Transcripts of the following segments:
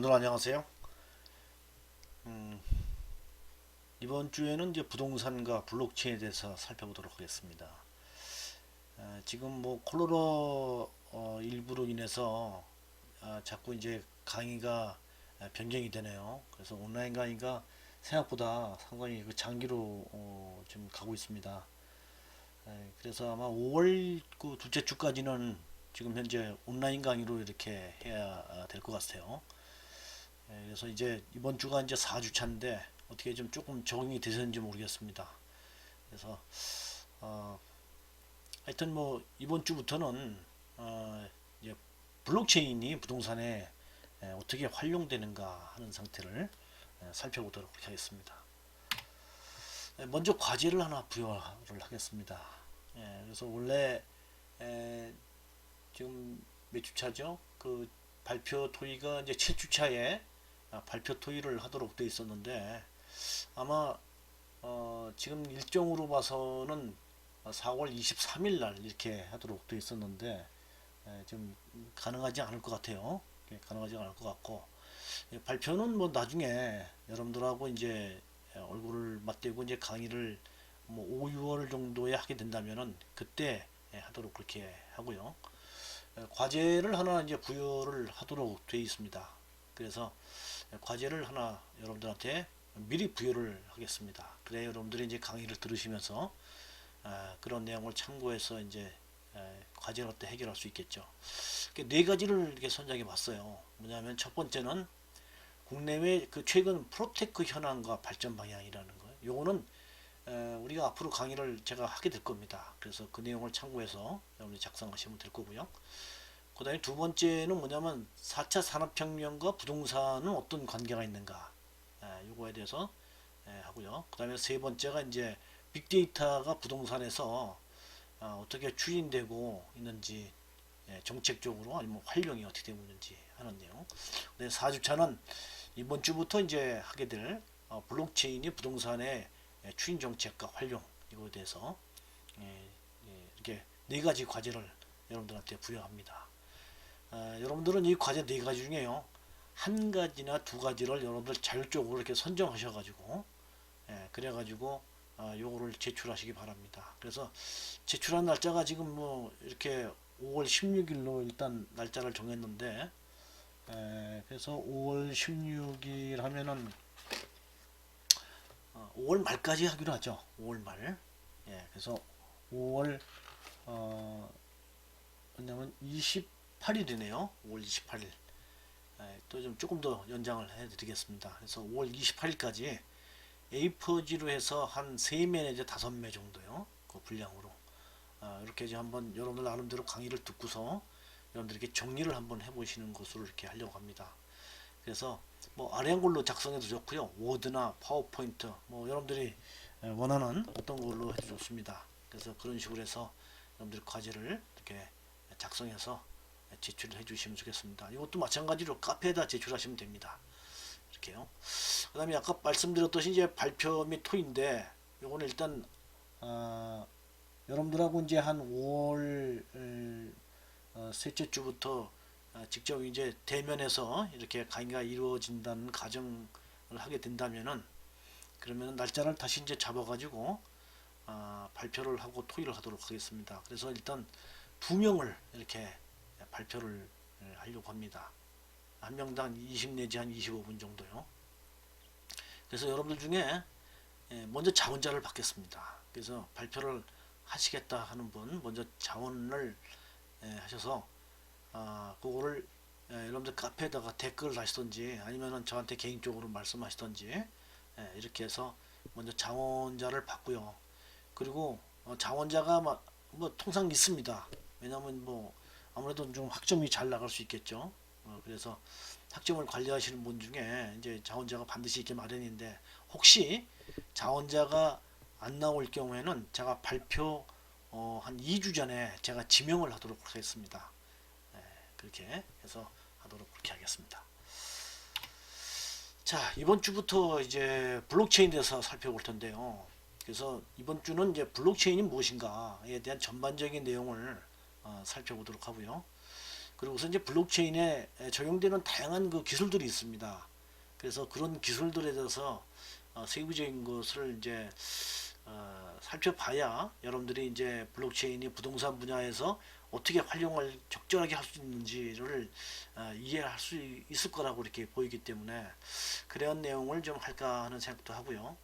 여러분들 안녕하세요. 음, 이번 주에는 이제 부동산과 블록체인에 대해서 살펴보도록 하겠습니다. 지금 뭐 콜로라 일부로 인해서 자꾸 이제 강의가 변경이 되네요. 그래서 온라인 강의가 생각보다 상당히 그 장기로 지금 가고 있습니다. 그래서 아마 5월 그 둘째 주까지는 지금 현재 온라인 강의로 이렇게 해야 될 것 같아요. 그래서 이제 이번 주가 이제 4주차인데 어떻게 좀 조금 적응이 되셨는지 모르겠습니다. 그래서 어, 하여튼 뭐 이번 주부터는 이제 블록체인이 부동산에 어떻게 활용되는가 하는 상태를 살펴보도록 하겠습니다. 먼저 과제를 하나 부여를 하겠습니다. 그래서 원래 에, 지금 몇 주차죠? 그 발표 토의가 이제 7주차에 발표 토의를 하도록 되어 있었는데 아마 지금 일정으로 봐서는 4월 23일 날 이렇게 하도록 되어 있었는데 좀 가능하지 않을 것 같아요. 가능하지 않을 것 같고 발표는 뭐 나중에 여러분들하고 이제 얼굴을 맞대고 이제 강의를 뭐 5, 6월 정도에 하게 된다면은 그때 하도록 그렇게 하고요. 과제를 하나 이제 부여를 하도록 되어 있습니다. 그래서 과제를 하나 여러분들한테 미리 부여를 하겠습니다. 그래 여러분들이 이제 강의를 들으시면서 그런 내용을 참고해서 이제 과제를 때 해결할 수 있겠죠. 네 가지를 이렇게 선정해 봤어요. 뭐냐면 첫 번째는 국내외 그 최근 프로테크 현황과 발전 방향이라는 거예요. 요거는 우리가 앞으로 강의를 제가 하게 될 겁니다. 그래서 그 내용을 참고해서 여러분들이 작성하시면 될 거고요. 그 다음에 두 번째는 뭐냐면 4차 산업혁명과 부동산은 어떤 관계가 있는가 요거에 대해서 하고요. 그 다음에 세 번째가 이제 빅데이터가 부동산에서 어떻게 추진되고 있는지 정책적으로 아니면 활용이 어떻게 되고 있는지 하는 내용. 4주차는 이번 주부터 이제 하게 될 블록체인이 부동산의 추진 정책과 활용 이거에 대해서 이렇게 네 가지 과제를 여러분들한테 부여합니다. 여러분들은 이 과제 네 가지 중에요 한 가지나 두 가지를 여러분들 자율적으로 이렇게 선정하셔가지고 그래가지고 요거를 제출하시기 바랍니다. 그래서 제출한 날짜가 지금 뭐 이렇게 5월 16일로 일단 날짜를 정했는데 그래서 5월 16일 하면은 5월 말까지 하기로 하죠. 5월 말. 그래서 5월 왜냐면 28일이네요. 5월 28일. 또 좀 조금 더 연장을 해드리겠습니다. 그래서 5월 28일까지 A4지로 해서 한 3매 내지 5매 정도요. 그 분량으로. 이렇게 이제 한번 여러분들 나름대로 강의를 듣고서 여러분들에게 정리를 한번 해보시는 것으로 이렇게 하려고 합니다. 그래서 뭐 아래 한글로 작성해도 좋고요. 워드나 파워포인트 뭐 여러분들이 원하는 어떤 걸로 해도 좋습니다. 그래서 그런 식으로 해서 여러분들 과제를 이렇게 작성해서 제출을 해주시면 좋겠습니다. 이것도 마찬가지로 카페에다 제출하시면 됩니다. 이렇게요. 그 다음에 아까 말씀드렸듯이 이제 발표 및 토인데 요거는 일단 여러분들하고 이제 한 5월 셋째 주부터 직접 이제 대면에서 이렇게 강의가 이루어진다는 가정을 하게 된다면은 그러면 날짜를 다시 이제 잡아가지고 발표를 하고 토의를 하도록 하겠습니다. 그래서 일단 2명을 이렇게 발표를 하려고 합니다. 한 명당 20 내지 한 25분 정도요. 그래서 여러분들 중에 먼저 자원자를 받겠습니다. 그래서 발표를 하시겠다 하는 분 먼저 자원을 하셔서 그거를 여러분들 카페에다가 댓글을 다시던지 아니면은 저한테 개인적으로 말씀하시던지 이렇게 해서 먼저 자원자를 받고요. 그리고 자원자가 뭐 통상 있습니다. 왜냐하면 뭐 아무래도 좀 학점이 잘 나갈 수 있겠죠. 그래서 학점을 관리하시는 분 중에 이제 자원자가 반드시 있게 마련인데 혹시 자원자가 안 나올 경우에는 제가 발표 한 2주 전에 제가 지명을 하도록 하겠습니다. 그렇게 해서 하도록 그렇게 하겠습니다. 자, 이번 주부터 이제 블록체인에 대해서 살펴볼 텐데요. 그래서 이번 주는 이제 블록체인이 무엇인가에 대한 전반적인 내용을 살펴보도록 하고요. 그리고서 이제 블록체인에 적용되는 다양한 그 기술들이 있습니다. 그래서 그런 기술들에 대해서 세부적인 것을 이제 살펴봐야 여러분들이 이제 블록체인이 부동산 분야에서 어떻게 활용을 적절하게 할 수 있는지를 이해할 수 있을 거라고 이렇게 보이기 때문에 그런 내용을 좀 할까 하는 생각도 하고요.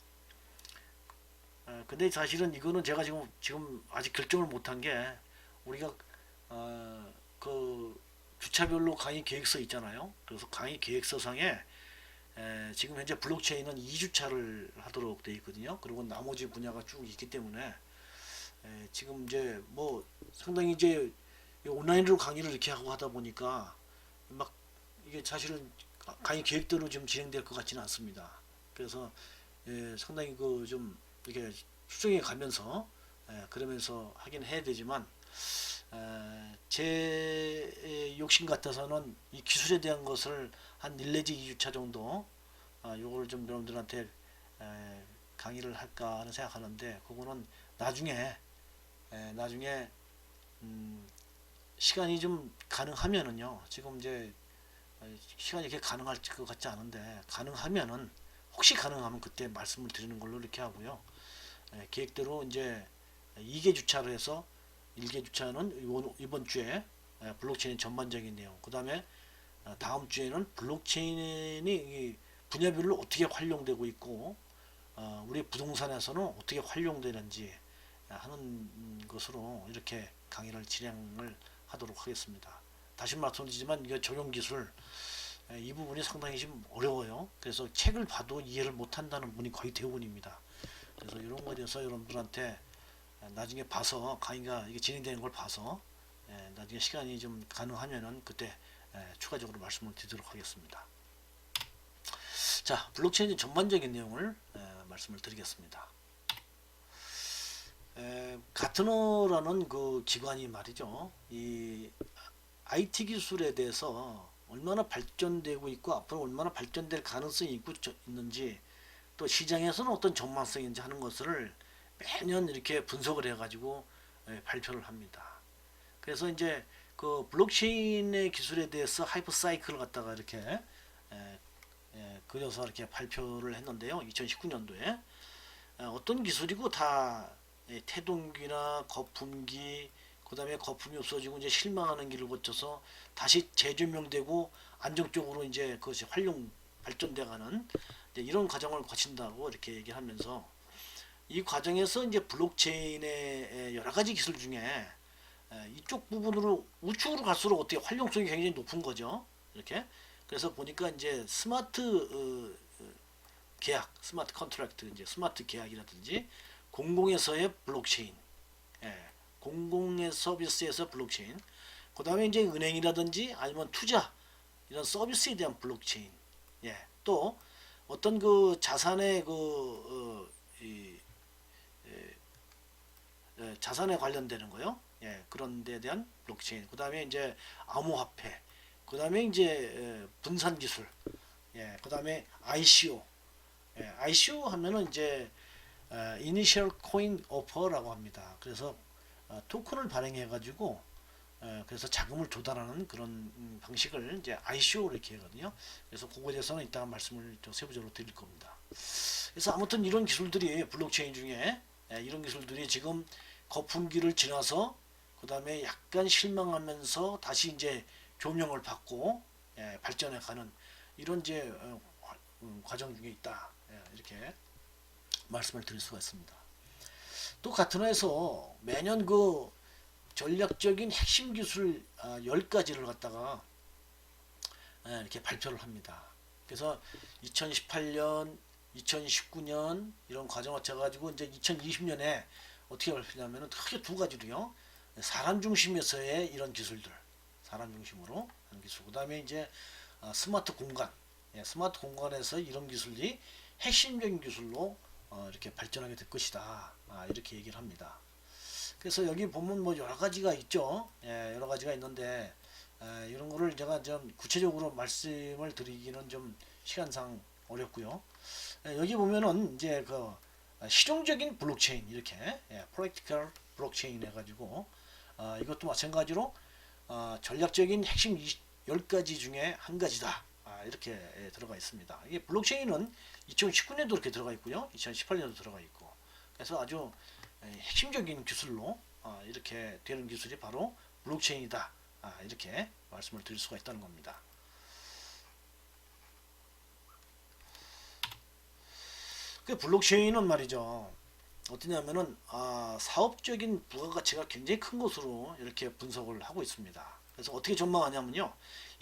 근데 사실은 이거는 제가 지금 아직 결정을 못한 게 우리가 그 주차별로 강의 계획서 있잖아요. 그래서 강의 계획서상에 지금 현재 블록체인은 2주차를 하도록 되어 있거든요. 그리고 나머지 분야가 쭉 있기 때문에 지금 이제 뭐 상당히 이제 온라인으로 강의를 이렇게 하고 하다 보니까 막 이게 사실은 강의 계획대로 좀 진행될 것 같지는 않습니다. 그래서 상당히 그 좀 이렇게 수정해 가면서 그러면서 하긴 해야 되지만 제 욕심 같아서는 이 기술에 대한 것을 한 1 내지 2주차 정도 요거를 좀 여러분들한테 강의를 할까 하는 생각하는데 그거는 나중에 시간이 좀 가능하면은요. 지금 이제 시간이 이렇게 가능할 것 같지 않은데 가능하면은 혹시 가능하면 그때 말씀을 드리는 걸로 이렇게 하고요. 계획대로 이제 2개 주차를 해서 1개 주차는 이번 주에 블록체인 전반적인 내용, 그 다음에 다음 주에는 블록체인이 분야별로 어떻게 활용되고 있고 우리 부동산에서는 어떻게 활용되는지 하는 것으로 이렇게 강의를 진행을 하도록 하겠습니다. 다시 말씀드리지만 이게 적용 기술 이 부분이 상당히 좀 어려워요. 그래서 책을 봐도 이해를 못한다는 분이 거의 대부분입니다. 그래서 이런 거에 대해서 여러분들한테 나중에 봐서 강의가 이게 진행되는 걸 봐서 나중에 시간이 좀 가능하면은 그때 추가적으로 말씀을 드리도록 하겠습니다. 자, 블록체인 전반적인 내용을 말씀을 드리겠습니다. 가트너라는 그 기관이 말이죠. 이 IT 기술에 대해서 얼마나 발전되고 있고 앞으로 얼마나 발전될 가능성이 있는지 또 시장에서는 어떤 전망성인지 하는 것을 매년 이렇게 분석을 해가지고 발표를 합니다. 그래서 이제 그 블록체인의 기술에 대해서 하이퍼 사이클을 갖다가 이렇게 그려서 이렇게 발표를 했는데요. 2019년도에 어떤 기술이고 다 태동기나 거품기, 그 다음에 거품이 없어지고 이제 실망하는 길을 거쳐서 다시 재조명되고 안정적으로 이제 그것이 발전돼가는 이런 과정을 거친다고 이렇게 얘기하면서 이 과정에서 이제 블록체인의 여러 가지 기술 중에 이쪽 부분으로 우측으로 갈수록 어떻게 활용성이 굉장히 높은 거죠. 이렇게 그래서 보니까 이제 스마트 계약, 스마트 컨트랙트, 이제 스마트 계약이라든지 공공에서의 블록체인, 공공의 서비스에서 블록체인, 그 다음에 이제 은행이라든지 아니면 투자 이런 서비스에 대한 블록체인, 또 어떤 그 자산의 자산에 관련되는 거요. 그런 데 대한 블록체인. 그 다음에 이제 암호화폐. 그 다음에 이제 분산 기술. 그 다음에 ICO. ICO 하면은 이제 Initial Coin Offer라고 합니다. 그래서 토큰을 발행해 가지고 그래서 자금을 조달하는 그런 방식을 이제 ICO 이렇게 하거든요. 그래서 그거에 대해서는 이따가 말씀을 좀 세부적으로 드릴 겁니다. 그래서 아무튼 이런 기술들이 블록체인 중에 이런 기술들이 지금 거품기를 지나서 그 다음에 약간 실망하면서 다시 이제 조명을 받고 발전해가는 이런 이제 과정 중에 있다. 이렇게 말씀을 드릴 수가 있습니다. 또 같은 회에서 매년 그 전략적인 핵심 기술 10가지를 갖다가 이렇게 발표를 합니다. 그래서 2018년, 2019년 이런 과정을 거쳐가지고 이제 2020년에 어떻게 발표냐면은 크게 두 가지로요. 사람 중심에서의 이런 기술들, 사람 중심으로 하는 기술. 그다음에 이제 스마트 공간, 스마트 공간에서 이런 기술이 핵심적인 기술로 이렇게 발전하게 될 것이다. 이렇게 얘기를 합니다. 그래서 여기 보면 뭐 여러 가지가 있죠. 여러 가지가 있는데 이런 거를 제가 좀 구체적으로 말씀을 드리기는 좀 시간상 어렵고요. 여기 보면은 이제 그 실용적인 블록체인 이렇게 practical 블록체인 해가지고 이것도 마찬가지로 전략적인 핵심 10가지 중에 한 가지다. 이렇게 들어가 있습니다. 이게 블록체인은 2019년도 이렇게 들어가 있고요. 2018년도 들어가 있고. 그래서 아주 핵심적인 기술로 이렇게 되는 기술이 바로 블록체인이다. 이렇게 말씀을 드릴 수가 있다는 겁니다. 그 블록체인은 말이죠. 어떠냐면은 사업적인 부가가치가 굉장히 큰 것으로 이렇게 분석을 하고 있습니다. 그래서 어떻게 전망하냐면요.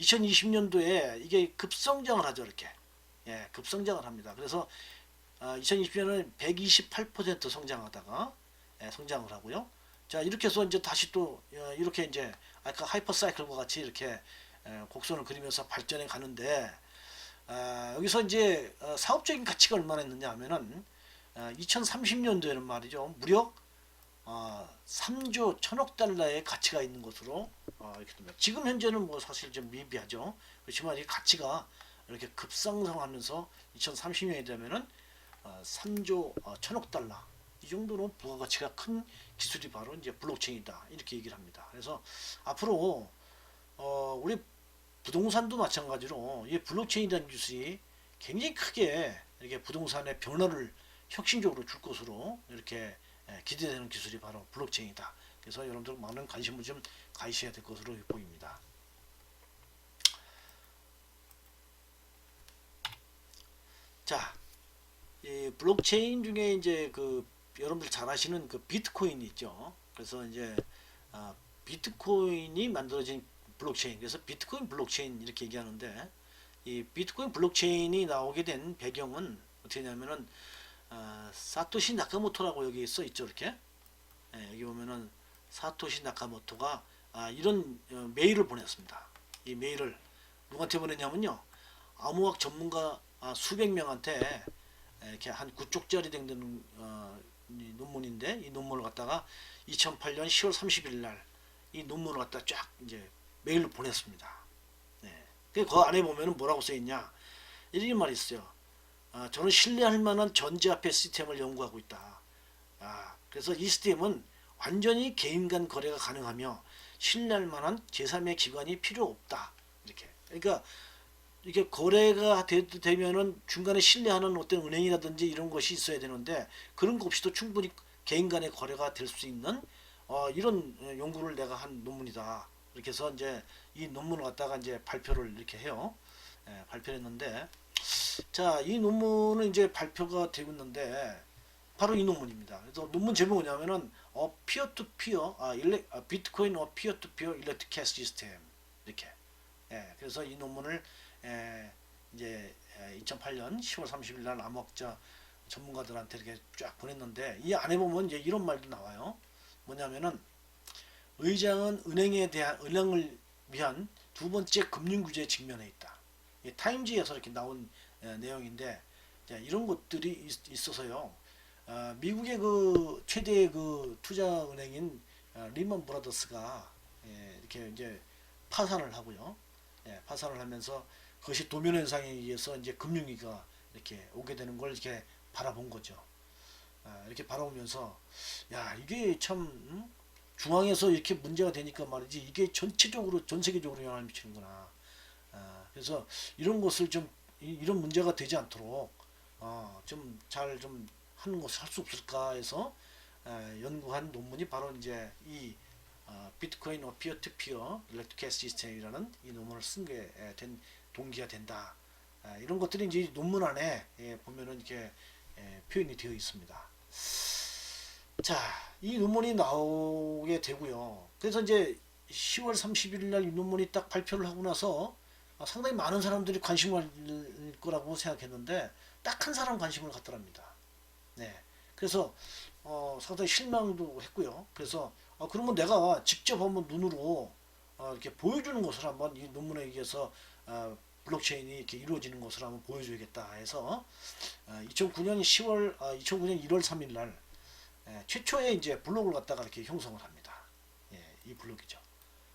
2020년도에 이게 급성장을 하죠. 이렇게. 예, 급성장을 합니다. 그래서 2020년은 128% 성장하다가 성장을 하고요. 자, 이렇게 해서 이제 다시 또 이렇게 이제 아까 하이퍼사이클과 같이 이렇게 곡선을 그리면서 발전해 가는데 여기서 이제 사업적인 가치가 얼마나 있느냐 하면은 2030년도에는 말이죠. 무려 3조 1000억 달러의 가치가 있는 것으로 이렇게 됩니다. 지금 현재는 뭐 사실 좀 미비하죠. 그렇지만 이 가치가 이렇게 급상승하면서 2030년이 되면은 3조 1000억 달러 이 정도로 부가가치가 큰 기술이 바로 이제 블록체인이다 이렇게 얘기를 합니다. 그래서 앞으로 우리 부동산도 마찬가지로 이 블록체인이라는 기술이 굉장히 크게 이렇게 부동산의 변화를 혁신적으로 줄 것으로 이렇게 기대되는 기술이 바로 블록체인이다. 그래서 여러분들 많은 관심을 좀 가지셔야 될 것으로 보입니다. 자, 이 블록체인 중에 이제 그 여러분들 잘 아시는 그 비트코인이 있죠. 그래서 이제 비트코인이 만들어진 블록체인, 그래서 비트코인 블록체인 이렇게 얘기하는데 이 비트코인 블록체인이 나오게 된 배경은 어떻게 냐면은 사토시 나카모토라고 여기 써 있죠. 이렇게 여기 보면은 사토시 나카모토가 이런 메일을 보냈습니다. 이 메일을 누구한테 보냈냐면요. 암호학 전문가 수백 명한테 이렇게 한 9쪽짜리 되는 이 논문인데 이 논문을 갖다가 2008년 10월 30일 날 이 논문을 갖다 쫙 이제 메일로 보냈습니다. 네. 그 안에 보면은 뭐라고 써 있냐? 이런 말이 있어요. 저는 신뢰할 만한 전자화폐 시스템을 연구하고 있다. 그래서 이 시스템은 완전히 개인 간 거래가 가능하며 신뢰할 만한 제3의 기관이 필요 없다. 이렇게. 그러니까 이게 거래가 되면은 중간에 신뢰하는 어떤 은행이라든지 이런 것이 있어야 되는데 그런 거 없이도 충분히 개인 간의 거래가 될 수 있는 이런 연구를 내가 한 논문이다. 이렇게 해서 이제 이 논문을 갖다가 이제 발표를 이렇게 해요. 발표했는데 자, 이 논문은 이제 발표가 되고 있는데 바로 이 논문입니다. 그래서 논문 제목은 뭐냐면은 피어 비트코인 피어 투 피어 일렉트릭 캐시 시스템 이렇게. 그래서 이 논문을 이제 2008년 10월 30일 날 암호학자 전문가들한테 이렇게 쫙 보냈는데 이 안에 보면 이제 이런 말도 나와요. 뭐냐면은 의장은 은행을 위한 두 번째 금융 규제에 직면해 있다. 타임지에서 이렇게 나온 내용인데 이런 것들이 있어서요. 미국의 그 최대 그 투자 은행인 리먼 브라더스가 이렇게 이제 파산을 하고요. 파산을 하면서 그것이 도면 현상에 의해서 이제 금융위기가 이렇게 오게 되는 걸 이렇게 바라본 거죠. 이렇게 바라보면서 야 이게 참 중앙에서 이렇게 문제가 되니까 말이지 이게 전체적으로 전 세계적으로 영향을 미치는구나. 그래서 이런 것을 좀 이런 문제가 되지 않도록 좀 잘 좀 하는 것을 할 수 없을까 해서 연구한 논문이 바로 이제 이 비트코인 피어 투 피어 일렉트릭 캐시 시스템이라는 이 논문을 쓴 게 된 동기가 된다. 이런 것들이 이제 논문 안에 보면은 이렇게 표현이 되어 있습니다. 자, 이 논문이 나오게 되고요. 그래서 이제 10월 31일 날 이 논문이 딱 발표를 하고 나서 상당히 많은 사람들이 관심을 가질 거라고 생각했는데 딱 한 사람 관심을 갖더랍니다. 네. 그래서 상당히 실망도 했고요. 그래서 그러면 내가 직접 한번 눈으로 이렇게 보여주는 것을 한번 이 논문에 의해서 블록체인이 이렇게 이루어지는 것을 한번 보여줘야겠다 해서 2009년 1월 3일 날 최초의 이제 블록을 갖다가 이렇게 형성을 합니다. 이 블록이죠.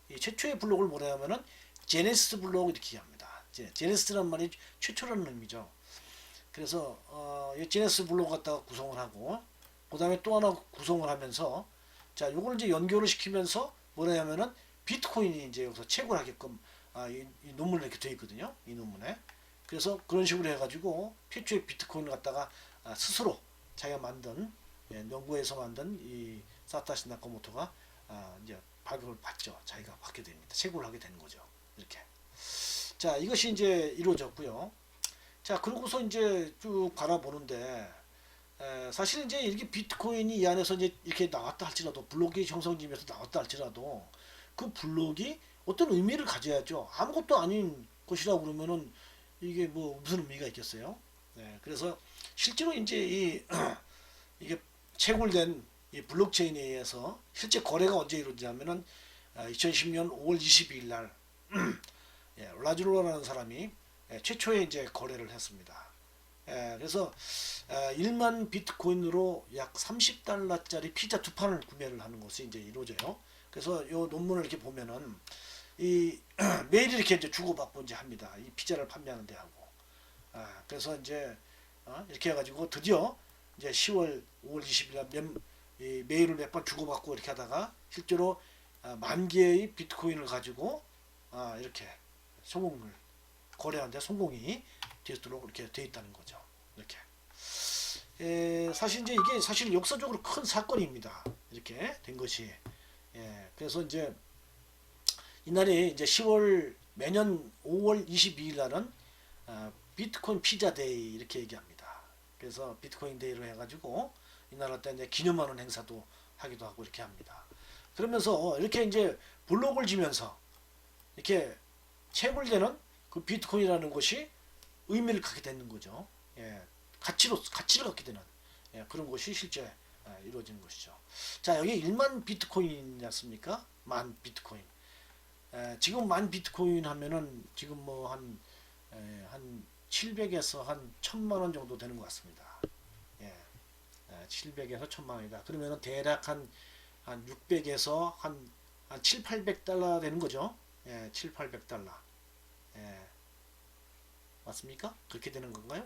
이 최초의 블록을 뭐라 하면은 제네시스 블록 이렇게 합니다. 제네시스란 말이 최초라는 의미죠. 그래서 이 제네시스 블록 갖다가 구성을 하고 그 다음에 또 하나 구성을 하면서 자 요걸 이제 연결을 시키면서 뭐라 하면은 비트코인이 이제 여기서 채굴하게끔 이 논문에 이렇게 되어 있거든요. 이 논문에. 그래서 그런 식으로 해가지고 최초의 비트코인을 갖다가 스스로 자기가 만든 연구에서 만든 이 사토시 나카모토가 이제 발급을 받죠. 자기가 받게 됩니다. 채굴을 하게 되는 거죠. 이렇게. 자, 이것이 이제 이루어졌고요. 자, 그러고서 이제 쭉 바라보는데 사실 이제 이렇게 비트코인이 이 안에서 이제 이렇게 나왔다 할지라도 블록이 형성되면서 나왔다 할지라도 그 블록이 어떤 의미를 가져야죠. 아무것도 아닌 것이라고 그러면은 이게 뭐 무슨 의미가 있겠어요? 네, 그래서 실제로 이제 이게 채굴된 이 블록체인에 의해서 실제 거래가 언제 이루어지냐면은 2010년 5월 22일 날 라즈로라는 사람이 최초의 이제 거래를 했습니다. 그래서 1만 비트코인으로 약 30달러짜리 피자 두 판을 구매를 하는 것이 이제 이루어져요. 그래서 이 논문을 이렇게 보면은 이 매일 이렇게 이제 주고받고 이제 합니다. 이 피자를 판매하는 데 하고. 그래서 이제 이렇게 해가지고 드디어 이제 10월 5월 20일 날 메일을 몇 번 주고받고 이렇게 하다가 실제로 만 개의 비트코인을 가지고 이렇게 성공을 거래하는데 성공이 되도록 이렇게 되어 있다는 거죠. 이렇게. 사실 이제 이게 사실 역사적으로 큰 사건입니다. 이렇게 된 것이. 그래서 이제 이날이 이제 10월 매년 5월 22일 날은 비트코인 피자 데이 이렇게 얘기합니다. 그래서 비트코인 데이로 해가지고 이날 때 이제 기념하는 행사도 하기도 하고 이렇게 합니다. 그러면서 이렇게 이제 블록을 지면서 이렇게 채굴되는 그 비트코인이라는 것이 의미를 갖게 되는 거죠. 가치를 갖게 되는 그런 것이 실제 이루어지는 것이죠. 자, 여기 1만 비트코인이지 않습니까? 만 비트코인. 지금 만 비트코인 하면은 지금 뭐 한 700에서 한 1000만 원 정도 되는 것 같습니다. 700에서 1000만 원이다. 그러면은 대략 한 600에서 한 7, 800달러 되는 거죠. 7, 800달러. 맞습니까? 그렇게 되는 건가요?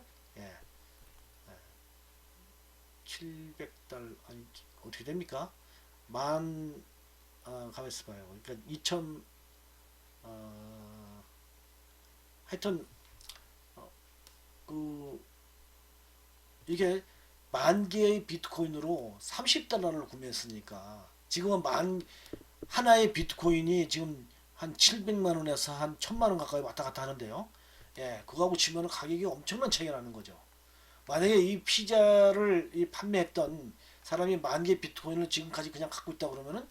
700달러 아니 어떻게 됩니까? 가만 있어 봐요. 그러니까 2000 하여튼 이게 만 개의 비트코인으로 30달러를 구매했으니까 지금은 하나의 비트코인이 지금 한 700만 원에서 한 1000만 원 가까이 왔다 갔다 하는데요. 그거하고 치면 가격이 엄청난 차이가 나는 거죠. 만약에 이 피자를 판매했던 사람이 만 개 비트코인을 지금까지 그냥 갖고 있다 그러면은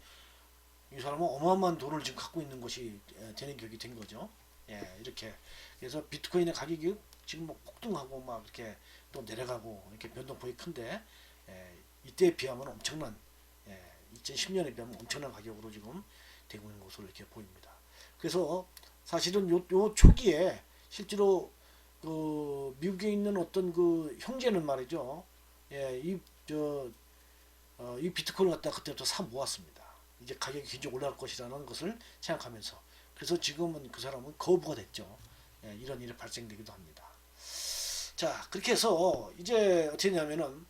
이 사람은 어마어마한 돈을 지금 갖고 있는 것이 되는 격이 된 거죠. 이렇게. 그래서 비트코인의 가격이 지금 뭐 폭등하고 막 이렇게 또 내려가고 이렇게 변동폭이 큰데 이때에 비하면 엄청난 2010년에 비하면 엄청난 가격으로 지금 되고 있는 것으로 이렇게 보입니다. 그래서 사실은 요 초기에 실제로 그 미국에 있는 어떤 그 형제는 말이죠. 이 비트코인을 갖다가 그때부터 사 모았습니다. 이제 가격이 굉장히 올라갈 것이라는 것을 생각하면서. 그래서 지금은 그 사람은 거부가 됐죠. 이런 일이 발생되기도 합니다. 자, 그렇게 해서 이제 어떻게 했냐면은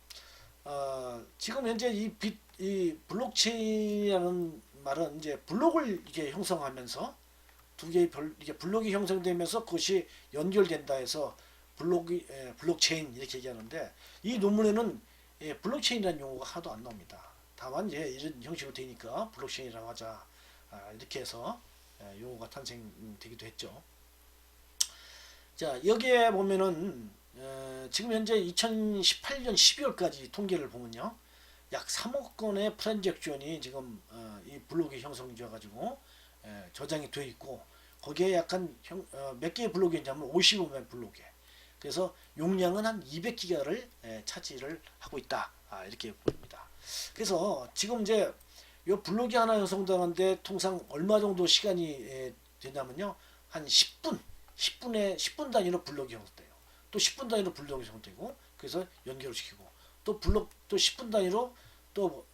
지금 현재 이 블록체인이라는 말은 이제 블록을 이게 형성하면서 두 개의 이게 블록이 형성되면서 그것이 연결된다 해서 블록체인 이렇게 얘기하는데 이 논문에는 블록체인이라는 용어가 하나도 안 나옵니다. 다만 이제 이런 형식으로 되니까 블록체인이라고 하자 이렇게 해서 용어가 탄생되기도 했죠. 자, 여기에 보면은 지금 현재 2018년 12월까지 통계를 보면요, 약 3억 건의 트랜잭션이 지금 이 블록이 형성되어 가지고 저장이 되어 있고, 거기에 약간 몇 개의 블록이 있냐면 55만 블록에, 그래서 용량은 한 200기가를 차지를 하고 있다, 이렇게 보입니다. 그래서 지금 이제 이 블록이 하나 형성되는데 통상 얼마 정도 시간이 되냐면요, 한 10분 단위로 블록이 형성돼요. 또 10분 단위로 블록이 형성되고, 그래서 연결을 시키고, 또 10분 단위로 또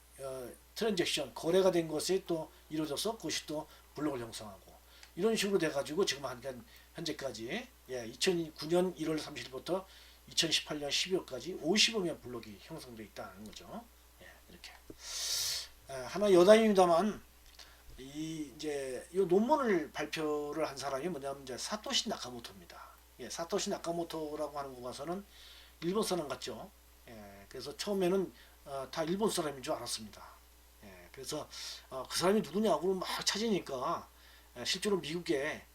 트랜잭션 거래가 된 것이 또 이루어져서 그것이 또 블록을 형성하고, 이런 식으로 돼가지고 지금 현재까지 2009년 1월 30일부터 2018년 12월까지 55명 블록이 형성되어 있다는 거죠. 이렇게 하나 여담입니다만, 이제 이 논문을 발표를 한 사람이 뭐냐면 이제 사토시 나카모토입니다. 예, 사토시 나카모토라고 하는 거 봐서는 일본 사람 같죠. 예, 그래서 처음에는 다 일본 사람인 줄 알았습니다. 예, 그래서 그 사람이 누구냐고 막 찾으니까 실제로 미국에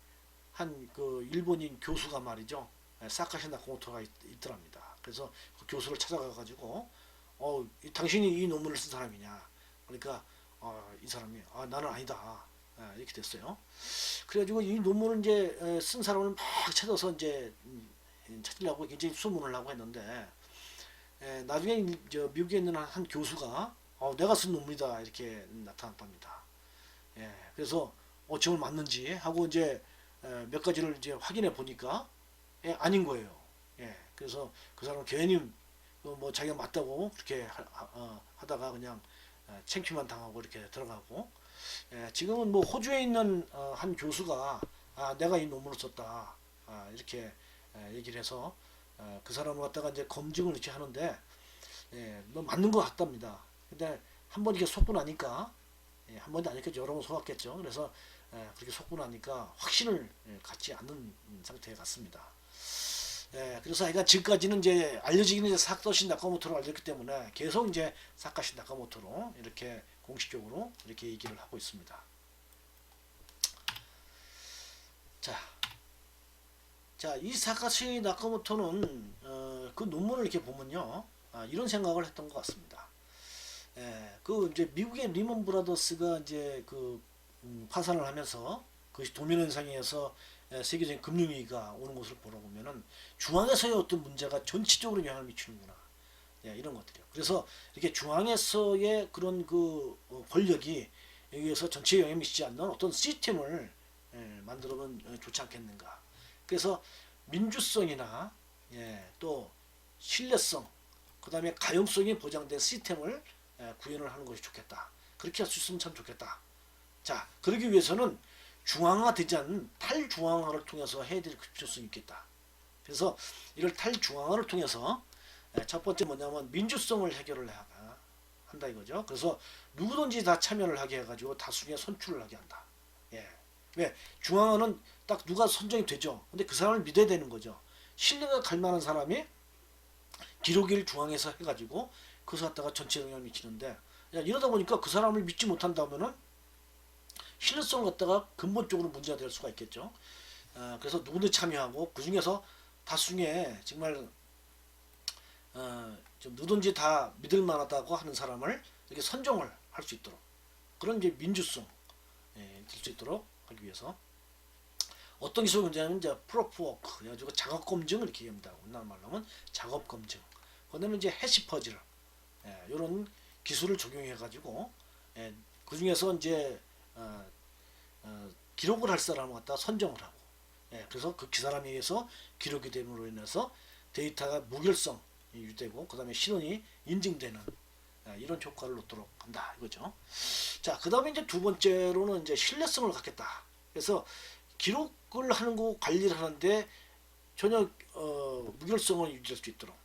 한 그 일본인 교수가 말이죠. 사카시 나카모토가 있더랍니다. 그래서 그 교수를 찾아가 가지고 당신이 이 논문을 쓴 사람이냐? 그러니까 이 사람이 나는 아니다. 이렇게 됐어요. 그래가지고 이 논문을 이제 쓴 사람을 막 찾아서 이제 찾으려고 굉장히 수문을 하고 했는데 나중에 저 미국에 있는 한 교수가 내가 쓴 논문이다 이렇게 나타났답니다. 예, 그래서 정말 맞는지 하고 이제 몇 가지를 이제 확인해 보니까 아닌 거예요. 예, 그래서 그 사람은 괜히 뭐 자기가 맞다고 그렇게 하다가 그냥 챙취만 당하고 이렇게 들어가고 지금은 뭐 호주에 있는 한 교수가 내가 이 논문을 썼다 이렇게 얘기를 해서 그 사람을 갖다가 이제 검증을 이렇게 하는데 뭐 맞는 것 같답니다. 근데 한 번 이렇게 속고 나니까 한 번도 아니겠죠. 여러 번 속았겠죠. 그래서 그렇게 속고 나니까 확신을 갖지 않는 상태 같습니다. 그래서 아이가 지금까지는 이제 알려지기는 이제 사카시 나카모토로 알렸기 때문에 계속 이제 사카시 나카모토로 이렇게 공식적으로 이렇게 얘기를 하고 있습니다. 자, 이 사카시 나카모토는 그 논문을 이렇게 보면요, 이런 생각을 했던 것 같습니다. 그 이제 미국의 리먼 브라더스가 이제 그 파산을 하면서 그것이 도미노 현상에서 세계적인 금융위기가 오는 것을 보러 보면은 중앙에서의 어떤 문제가 전체적으로 영향을 미치는구나. 이런 것들이요. 그래서 이렇게 중앙에서의 그런 그 권력이 여기에서 전체에 영향을 미치지 않는 어떤 시스템을 만들어면 좋지 않겠는가. 그래서 민주성이나 또 신뢰성, 그 다음에 가용성이 보장된 시스템을 구현을 하는 것이 좋겠다. 그렇게 할 수 있으면 참 좋겠다. 자, 그러기 위해서는 중앙화되지 않는 탈중앙화를 통해서 해야 될 필요성이 있겠다. 그래서 이걸 탈중앙화를 통해서 첫 번째 뭐냐면 민주성을 해결을 한다 이거죠. 그래서 누구든지 다 참여를 하게 해가지고 다수의 선출을 하게 한다. 왜? 중앙화는 딱 누가 선정이 되죠. 근데 그 사람을 믿어야 되는 거죠. 신뢰가 갈 만한 사람이 기록일 중앙에서 해가지고 그것을 갖다가 전체 영향을 미치는데 이러다 보니까 그 사람을 믿지 못한다면은 신뢰성을 갖다가 근본적으로 문제가 될 수가 있겠죠. 그래서 누구든지 참여하고 그 중에서 다수의 정말 좀 누구든지 다 믿을 만하다고 하는 사람을 이렇게 선정을 할 수 있도록 그런 이제 민주성 될 수 있도록 하기 위해서 어떤 기술 문제냐면 이제 프로프워크 그래가지고 작업 검증을 이렇게 얘기합니다. 우리나라 말로 하면 작업 검증. 그다음에 이제 해시 퍼즐 이런 기술을 적용해 가지고 그 중에서 이제 기록을 할 사람을 갖다 선정을 하고 그래서 그 사람에 의해서 기록이 됨으로 인해서 데이터가 무결성이 유지되고 그 다음에 신원이 인증되는 이런 효과를 얻도록 한다 이거죠. 자, 그 다음에 이제 두 번째로는 이제 신뢰성을 갖겠다. 그래서 기록을 하는 거 관리를 하는데 전혀 무결성을 유지할 수 있도록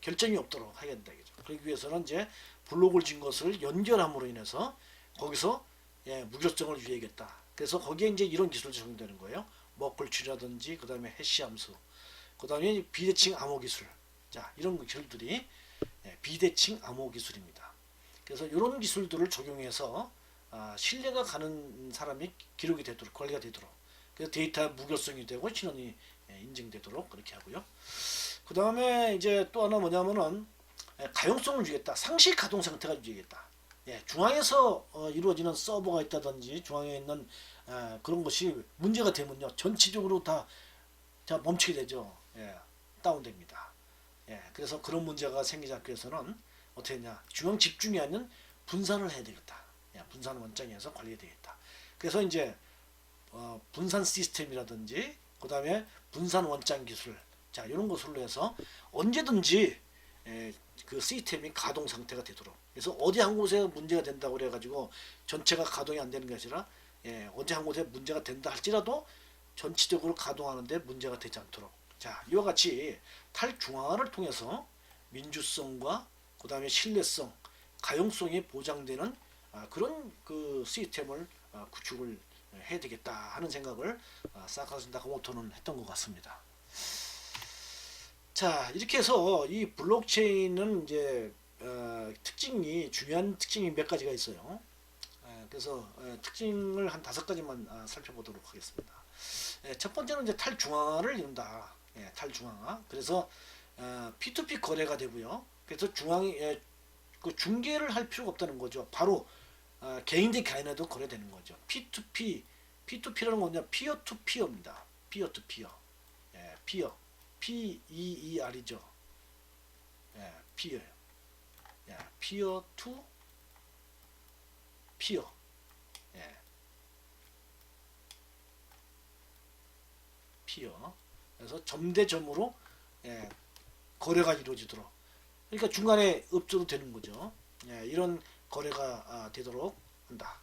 결정이 없도록 하게 된다 이거죠. 그러기 위해서는 이제 블록을 진 것을 연결함으로 인해서 거기서 무결성을 유지하겠다. 그래서 거기에 이제 이런 기술이 적용되는 거예요. 머클치라든지 그 다음에 해시 함수, 그 다음에 비대칭 암호 기술. 자, 이런 기술들이 비대칭 암호 기술입니다. 그래서 이런 기술들을 적용해서 신뢰가 가는 사람이 기록이 되도록 관리가 되도록 그래서 데이터 무결성이 되고 신원이 인증되도록 그렇게 하고요. 그 다음에 이제 또 하나 뭐냐면은 가용성을 주겠다. 상시 가동 상태가 유지되겠다. 중앙에서 이루어지는 서버가 있다든지 중앙에 있는 그런 것이 문제가 되면요 전체적으로 다 멈추게 되죠. 다운됩니다. 그래서 그런 문제가 생기지 않기 위해서는 어떻게 했냐 중앙 집중이 아닌 분산을 해야 되겠다. 분산 원장에서 관리해야 되겠다. 그래서 이제 분산 시스템이라든지 그 다음에 분산 원장 기술 자 이런 것으로 해서 언제든지 그 시스템이 가동 상태가 되도록 그래서 어디 한 곳에 문제가 된다고 그래가지고 전체가 가동이 안 되는 것이 아니라 어디 한 곳에 문제가 된다 할지라도 전체적으로 가동하는데 문제가 되지 않도록 자 이와 같이 탈중앙화를 통해서 민주성과 그 다음에 신뢰성 가용성이 보장되는 그런 그 시스템을 구축을 해야 되겠다 하는 생각을 사카스 나카모토는 했던 것 같습니다. 자, 이렇게 해서 이 블록체인은 이제 특징이 중요한 특징이 몇 가지가 있어요. 그래서 특징을 한 5가지만 살펴보도록 하겠습니다. 첫 번째는 이제 탈중앙화를 이룬다. 탈중앙화. 그래서 P2P 거래가 되고요. 그래서 그 중개를 할 필요가 없다는 거죠. 바로 개인 대 개인에도 거래되는 거죠. P2P라는 건 그냥 피어 투 피어입니다. 피어 투 피어. 피어. P-E-E-R이죠. 피어요. 피어 투 피어. 피어. 그래서 점 대 점으로 거래가 이루어지도록. 그러니까 중간에 읍조도 되는 거죠. 이런 거래가 되도록 한다.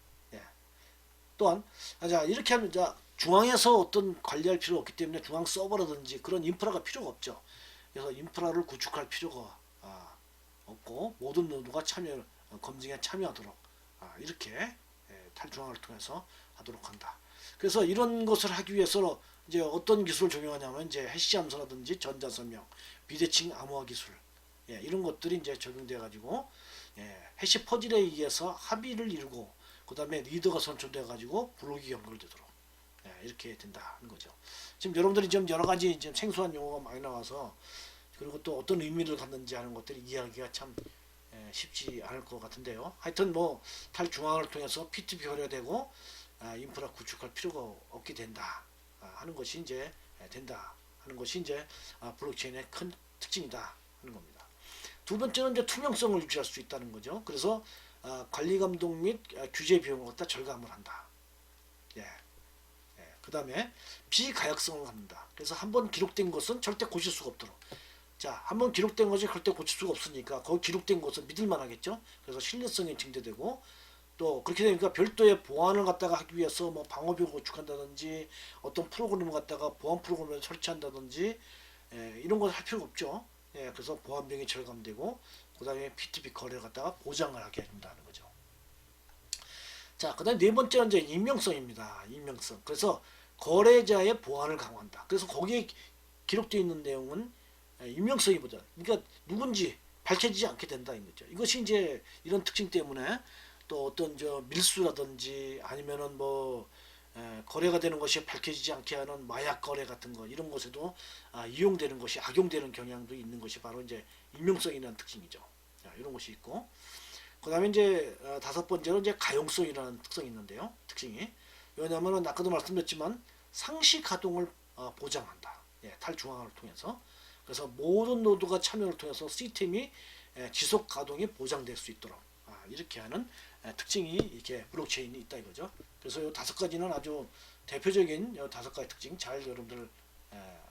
또한 자 이렇게 하면 자 중앙에서 어떤 관리할 필요가 없기 때문에 중앙 서버라든지 그런 인프라가 필요가 없죠. 그래서 인프라를 구축할 필요가 없고 모든 노드가 검증에 참여하도록 이렇게 탈중앙을 통해서 하도록 한다. 그래서 이런 것을 하기 위해서 이제 어떤 기술을 적용하냐면 이제 해시 함수라든지 전자설명, 비대칭 암호화 기술 이런 것들이 이제 적용돼 가지고 해시 퍼즐에 의해서 합의를 이루고 그 다음에 리더가 선출돼 가지고 블록이 연결되도록 이렇게 된다는 거죠. 지금 여러분들이 좀 여러 가지 지금 생소한 용어가 많이 나와서 그리고 또 어떤 의미를 갖는지 하는 것들이 이해하기가 참 쉽지 않을 것 같은데요. 하여튼 뭐 탈중앙을 통해서 P2P 거래가 되고 인프라 구축할 필요가 없게 된다 하는 것이 이제 된다 하는 것이 이제 블록체인의 큰 특징이다 하는 겁니다. 두 번째는 이제 투명성을 유지할 수 있다는 거죠. 그래서 관리 감독 및 규제 비용을 갖다 절감을 한다. 그 다음에 비가역성을 갖는다. 그래서 한번 기록된 것은 절대 고칠 수가 없도록. 자, 한번 기록된 것이 절대 고칠 수가 없으니까 거기 기록된 것은 믿을만 하겠죠. 그래서 신뢰성이 증대되고 또 그렇게 되니까 별도의 보안을 갖다가 하기 위해서 뭐 방어벽을 구축한다든지 어떤 프로그램을 갖다가 보안 프로그램을 설치한다든지 이런 걸 할 필요가 없죠. 그래서 보안비용이 절감되고 그 다음에 P2P 거래를 갖다가 보장을 하게 해준다는 거죠. 자, 그 다음에 네 번째는 이제 익명성입니다. 익명성. 그래서 거래자의 보안을 강화한다. 그래서 거기에 기록되어 있는 내용은 익명성이보다 그러니까 누군지 밝혀지지 않게 된다 인 거죠. 이것이 이제 이런 특징 때문에 또 어떤 밀수라든지 아니면은 뭐 거래가 되는 것이 밝혀지지 않게 하는 마약 거래 같은 거 이런 것에도 이용되는 것이 악용되는 경향도 있는 것이 바로 이제 익명성이라는 특징이죠. 이런 것이 있고 그 다음에 이제 다섯 번째로 이제 가용성이라는 특성이 있는데요. 특징이 왜냐하면 아까도 말씀드렸지만 상시 가동을 보장한다. 탈중앙화를 통해서 그래서 모든 노드가 참여를 통해서 시스템이 지속 가동이 보장될 수 있도록 이렇게 하는 특징이 이렇게 블록체인이 있다 이거죠. 그래서 이 5가지는 아주 대표적인 5가지 특징 잘 여러분들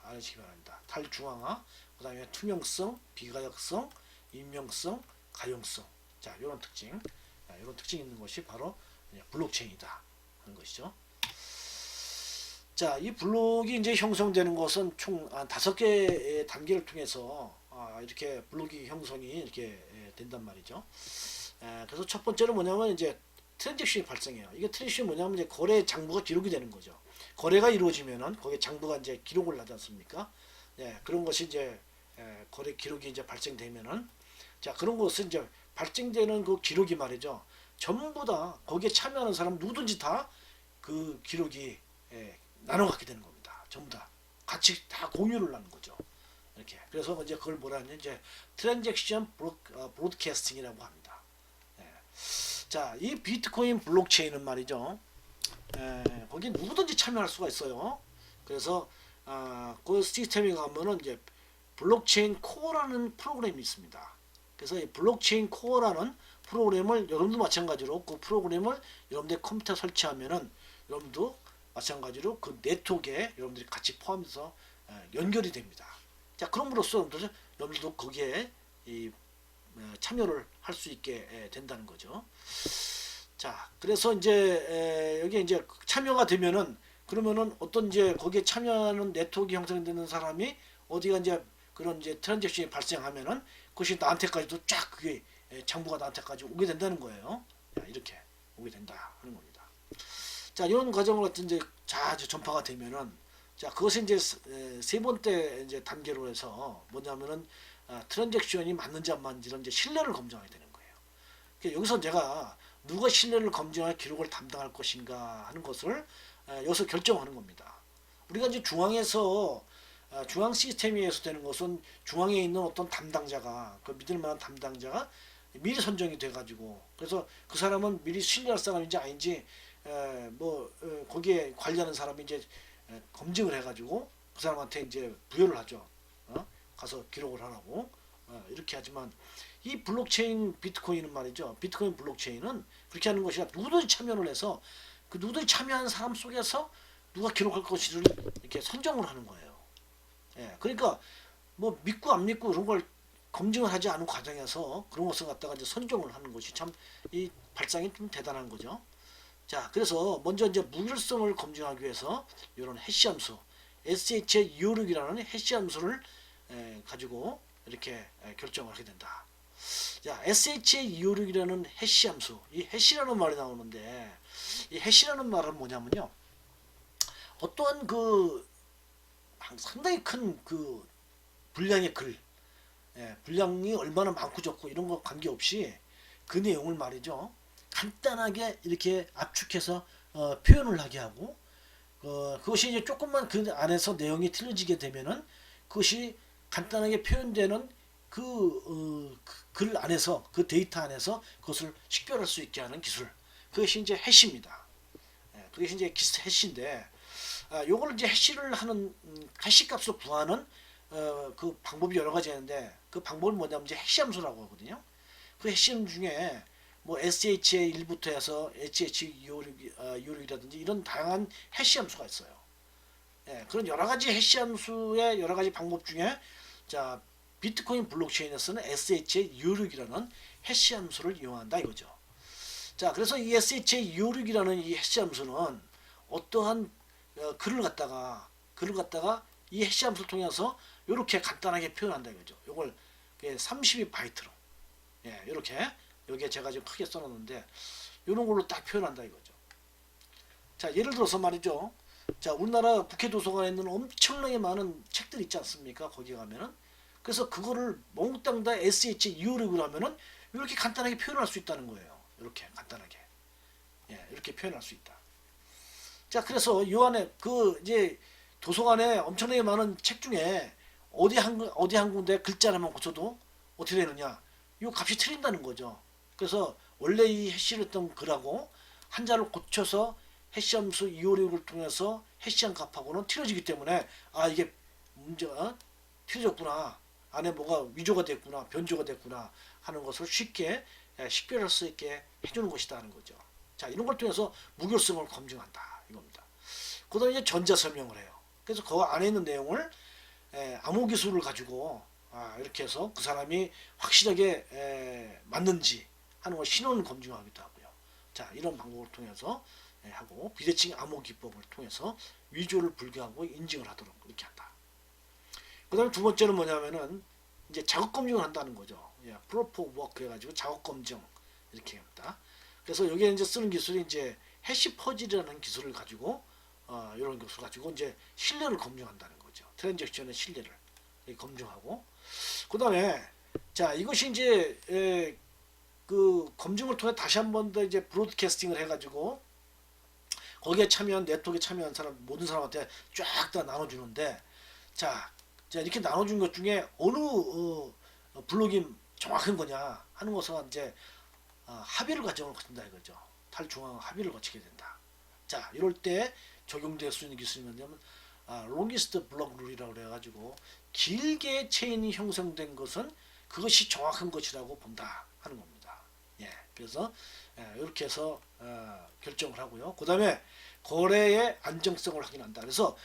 알으시기 바랍니다. 탈중앙화, 그 다음에 투명성, 비가역성, 익명성, 가용성. 자, 이런 특징, 이런 특징이 있는 것이 바로 블록체인이다 하는 것이죠. 자, 이 블록이 이제 형성되는 것은 총 5개의 단계를 통해서 이렇게 블록이 형성이 이렇게 된단 말이죠. 그래서 첫 번째는 뭐냐면 이제 트랜잭션이 발생해요. 이게 트랜잭션이 뭐냐면 이제 거래 장부가 기록이 되는 거죠. 거래가 이루어지면은 거기에 장부가 이제 기록을 하지 않습니까? 그런 것이 이제 거래 기록이 이제 발생되면은 자, 그런 것은 이제 발생되는 그 기록이 말이죠. 전부 다 거기에 참여하는 사람 누구든지 다 그 기록이 나눠 갖게 되는 겁니다. 전부 다 같이 다 공유를 하는 거죠. 이렇게. 그래서 이제 그걸 뭐라 하냐면 이제 트랜잭션 브로드캐스팅이라고 합니다. 자, 이 비트코인 블록체인은 말이죠. 거기 누구든지 참여할 수가 있어요. 그래서 그 시스템에 가면은 이제 블록체인 코어라는 프로그램이 있습니다. 그래서 이 블록체인 코어라는 프로그램을 여러분도 마찬가지로 그 프로그램을 여러분들 컴퓨터 설치하면은 여러분도 마찬가지로 그 네트워크에 여러분들이 같이 포함해서 연결이 됩니다. 자, 그럼으로써 여러분들도 거기에 참여를 할 수 있게 된다는 거죠. 자, 그래서 이제 여기 이제 참여가 되면은 그러면은 어떤 이제 거기에 참여하는 네트워크 형성되는 사람이 어디가 이제 그런 이제 트랜잭션이 발생하면은 그것이 나한테까지도 쫙 그게 장부가 나한테까지 오게 된다는 거예요. 자, 이렇게 오게 된다 하는 겁니다. 자, 이런 과정을 갖다 이제 자주 전파가 되면은, 자, 그것이 이제 세 번째 이제 단계로 해서 뭐냐면은 트랜잭션이 맞는지 안 맞는지는 이제 신뢰를 검증하게 되는 거예요. 그러니까 여기서 제가 누가 신뢰를 검증할 기록을 담당할 것인가 하는 것을 여기서 결정하는 겁니다. 우리가 이제 중앙에서 중앙 시스템에서 되는 것은 중앙에 있는 어떤 담당자가, 그 믿을 만한 담당자가 미리 선정이 돼가지고, 그래서 그 사람은 미리 신뢰할 사람인지 아닌지 거기에 관리하는 사람이 이제 검증을 해가지고 그 사람한테 이제 부여를 하죠. 가서 기록을 하라고. 이렇게 하지만 이 블록체인 비트코인은 말이죠. 비트코인 블록체인은 그렇게 하는 것이 아니라 누구든지 참여를 해서 그 누구든지 참여한 사람 속에서 누가 기록할 것인지를 이렇게 선정을 하는 거예요. 예, 그러니까 뭐 믿고 안 믿고 그런 걸 검증을 하지 않은 과정에서 그런 것을 갖다가 이제 선정을 하는 것이 참 이 발상이 좀 대단한 거죠. 자, 그래서 먼저 이제 무결성을 검증하기 위해서 이런 해시 함수, SH256이라는 해시 함수를 가지고 이렇게 결정을 하게 된다. 자, SH256이라는 해시 함수, 이 해시라는 말이 나오는데, 이 해시라는 말은 뭐냐면요, 어떠한 그 상당히 큰 그 분량의 글, 분량이 얼마나 많고 적고 이런 거 관계없이 그 내용을 말이죠, 간단하게 이렇게 압축해서 표현을 하게 하고, 그것이 이제 조금만 그 안에서 내용이 틀려지게 되면은 그것이 간단하게 표현되는 글 안에서, 그 데이터 안에서 그것을 식별할 수 있게 하는 기술, 그것이 이제 해시입니다. 그것이 이제 해시인데, 요걸 이제 해시를 하는 해시 값을 구하는 그 방법이 여러 가지 있는데, 그 방법은 뭐냐면 이제 해시 함수라고 하거든요. 그 해시 함수 중에 뭐 SH의 1부터 해서 SH256이라든지 이런 다양한 해시 함수가 있어요. 그런 여러 가지 해시 함수의 여러 가지 방법 중에, 자, 비트코인 블록체인에서는 SH256이라는 해시 함수를 이용한다 이거죠. 자, 그래서 이 SH256이라는 이 해시 함수는 어떠한 글을 갖다가 이 해시 함수를 통해서 이렇게 간단하게 표현한다 이거죠. 이걸 32바이트로, 이렇게 여기에 제가 지금 크게 써놨는데 이런 걸로 딱 표현한다 이거죠. 자, 예를 들어서 말이죠. 자, 우리나라 국회 도서관에 있는 엄청나게 많은 책들 있지 않습니까? 거기 가면은, 그래서 그거를 몽땅 다 SH256으로 하면은 이렇게 간단하게 표현할 수 있다는 거예요. 이렇게 간단하게, 이렇게 표현할 수 있다. 자, 그래서 이 안에 이제 도서관에 엄청나게 많은 책 중에 어디 한 군데 글자 하나만 고쳐도 어떻게 되느냐? 이 값이 틀린다는 거죠. 그래서 원래 이 해시를 했던 글하고 한자를 고쳐서 해시함수 256을 통해서 해시한 값하고는 틀려지기 때문에, 이게 문제가 틀려졌구나, 안에 뭐가 위조가 됐구나, 변조가 됐구나 하는 것을 쉽게 식별할 수 있게 해주는 것이다 하는 거죠. 자, 이런 걸 통해서 무결성을 검증한다 이겁니다. 그 다음에 이제 전자 설명을 해요. 그래서 그 안에 있는 내용을 암호 기술을 가지고 이렇게 해서 그 사람이 확실하게 맞는지 하는 걸 신원을 검증하기도 하고요. 자, 이런 방법을 통해서 하고, 비대칭 암호 기법을 통해서 위조를 불가하고 인증을 하도록 이렇게 한다. 그 다음에 두 번째는 뭐냐면은 이제 작업 검증을 한다는 거죠. 프로프 워크 해가지고 작업 검증 이렇게 합니다. 그래서 여기에 이제 쓰는 기술이 이제 해시 퍼즐이라는 기술을 가지고 이런 기술을 가지고 이제 신뢰를 검증한다는 거죠. 트랜잭션의 신뢰를 검증하고, 그 다음에 자, 이것이 이제 그 검증을 통해 다시 한 번 더 이제 브로드캐스팅을 해가지고 거기에 참여한, 네트워크에 참여한 사람 모든 사람한테 쫙 다 나눠주는데, 자 이렇게 나눠준 것 중에 어느 블록이 정확한 거냐 하는 것은 이제 합의를 거친다 이거죠. 탈중앙 합의를 거치게 된다. 자, 이럴 때 적용될 수 있는 기술이 뭐냐면 롱기스트 블록 룰이라고 그래가지고 길게 체인이 형성된 것은 그것이 정확한 것이라고 본다 하는 겁니다. 그래서 이렇게 해서 결정을 하고요. 그 다음에 거래의 안정성을 확인한다. 그래서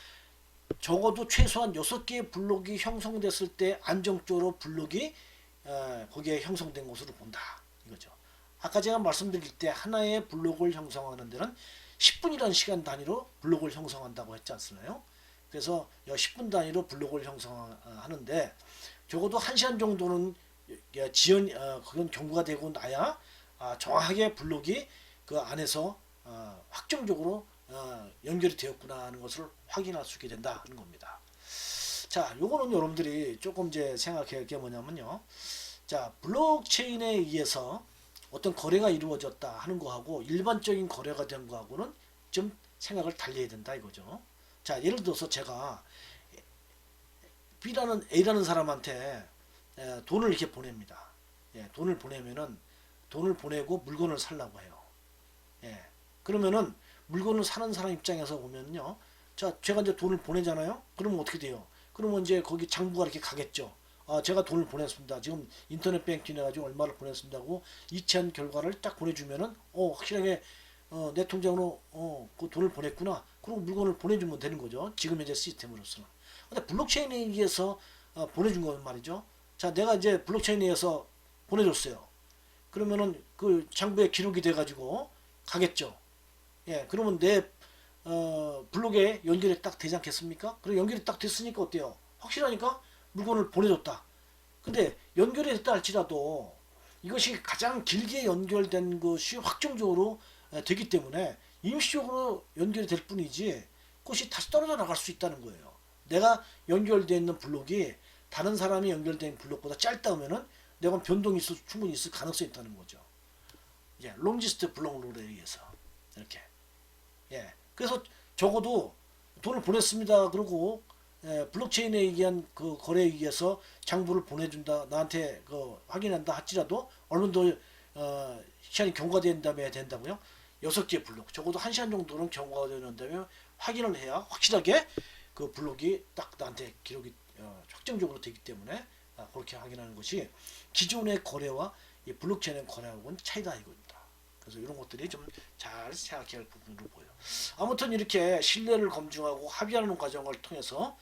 적어도 최소한 6개의 블록이 형성됐을 때 안정적으로 블록이 거기에 형성된 것으로 본다 이거죠. 아까 제가 말씀드릴 때 하나의 블록을 형성하는 데는 10분이라는 시간 단위로 블록을 형성한다고 했지 않습니까? 그래서 10분 단위로 블록을 형성하는데 적어도 1시간 정도는 그건 경고가 되고 나야 정확하게 블록이 그 안에서 확정적으로 연결이 되었구나 하는 것을 확인할 수 있게 된다 하는 겁니다. 자, 요거는 여러분들이 조금 이제 생각해야 할 게 뭐냐면요. 자, 블록체인에 의해서 어떤 거래가 이루어졌다 하는 거하고 일반적인 거래가 된 거하고는 좀 생각을 달리해야 된다 이거죠. 자, 예를 들어서 제가 A라는 사람한테 돈을 이렇게 보냅니다. 예, 돈을 보내면은 돈을 보내고 물건을 살라고 해요. 예, 그러면은 물건을 사는 사람 입장에서 보면요. 자, 제가 이제 돈을 보내잖아요. 그러면 어떻게 돼요? 그러면 이제 거기 장부가 이렇게 가겠죠. 아, 제가 돈을 보냈습니다. 지금 인터넷 뱅킹 해가지고 얼마를 보냈습니다고 이체한 결과를 딱 보내주면은 확실하게 내 통장으로 그 돈을 보냈구나. 그리고 물건을 보내주면 되는 거죠. 지금 현재 시스템으로서는. 근데 블록체인에 의해서 보내준 건 말이죠. 자, 내가 이제 블록체인에 의해서 보내줬어요. 그러면은 그 장부에 기록이 돼가지고 가겠죠. 예, 그러면 내 블록에 연결이 딱 되지 않겠습니까? 그럼 연결이 딱 됐으니까 어때요? 확실하니까 물건을 보내줬다. 근데 연결이 됐다 할지라도 이것이 가장 길게 연결된 것이 확정적으로 되기 때문에 임시적으로 연결이 될 뿐이지 그것이 다시 떨어져 나갈 수 있다는 거예요. 내가 연결되어 있는 블록이 다른 사람이 연결된 블록보다 짧다면은 내가 변동이 충분히 있을 가능성이 있다는 거죠. 예, 롱지스트 블록 룰에 의해서 이렇게. 예, 그래서 적어도 돈을 보냈습니다. 그러고 블록체인에 의한 그 거래에 의해서 장부를 보내준다, 나한테 그 확인한다 할지라도 어느 정도 시간이 경과된 다음에 해야 된다고요. 6개 블록, 적어도 1시간 정도는 경과가 되는 다음에 확인을 해야 확실하게 그 블록이 딱 나한테 기록이 확정적으로 되기 때문에 그렇게 확인하는 것이 기존의 거래와 이 블록체인의 거래하고는 차이다 이겁니다. 그래서 이런 것들이 좀 잘 생각해야 할 부분으로 보여요. 아무튼 이렇게 신뢰를 검증하고 합의하는 과정을 통해서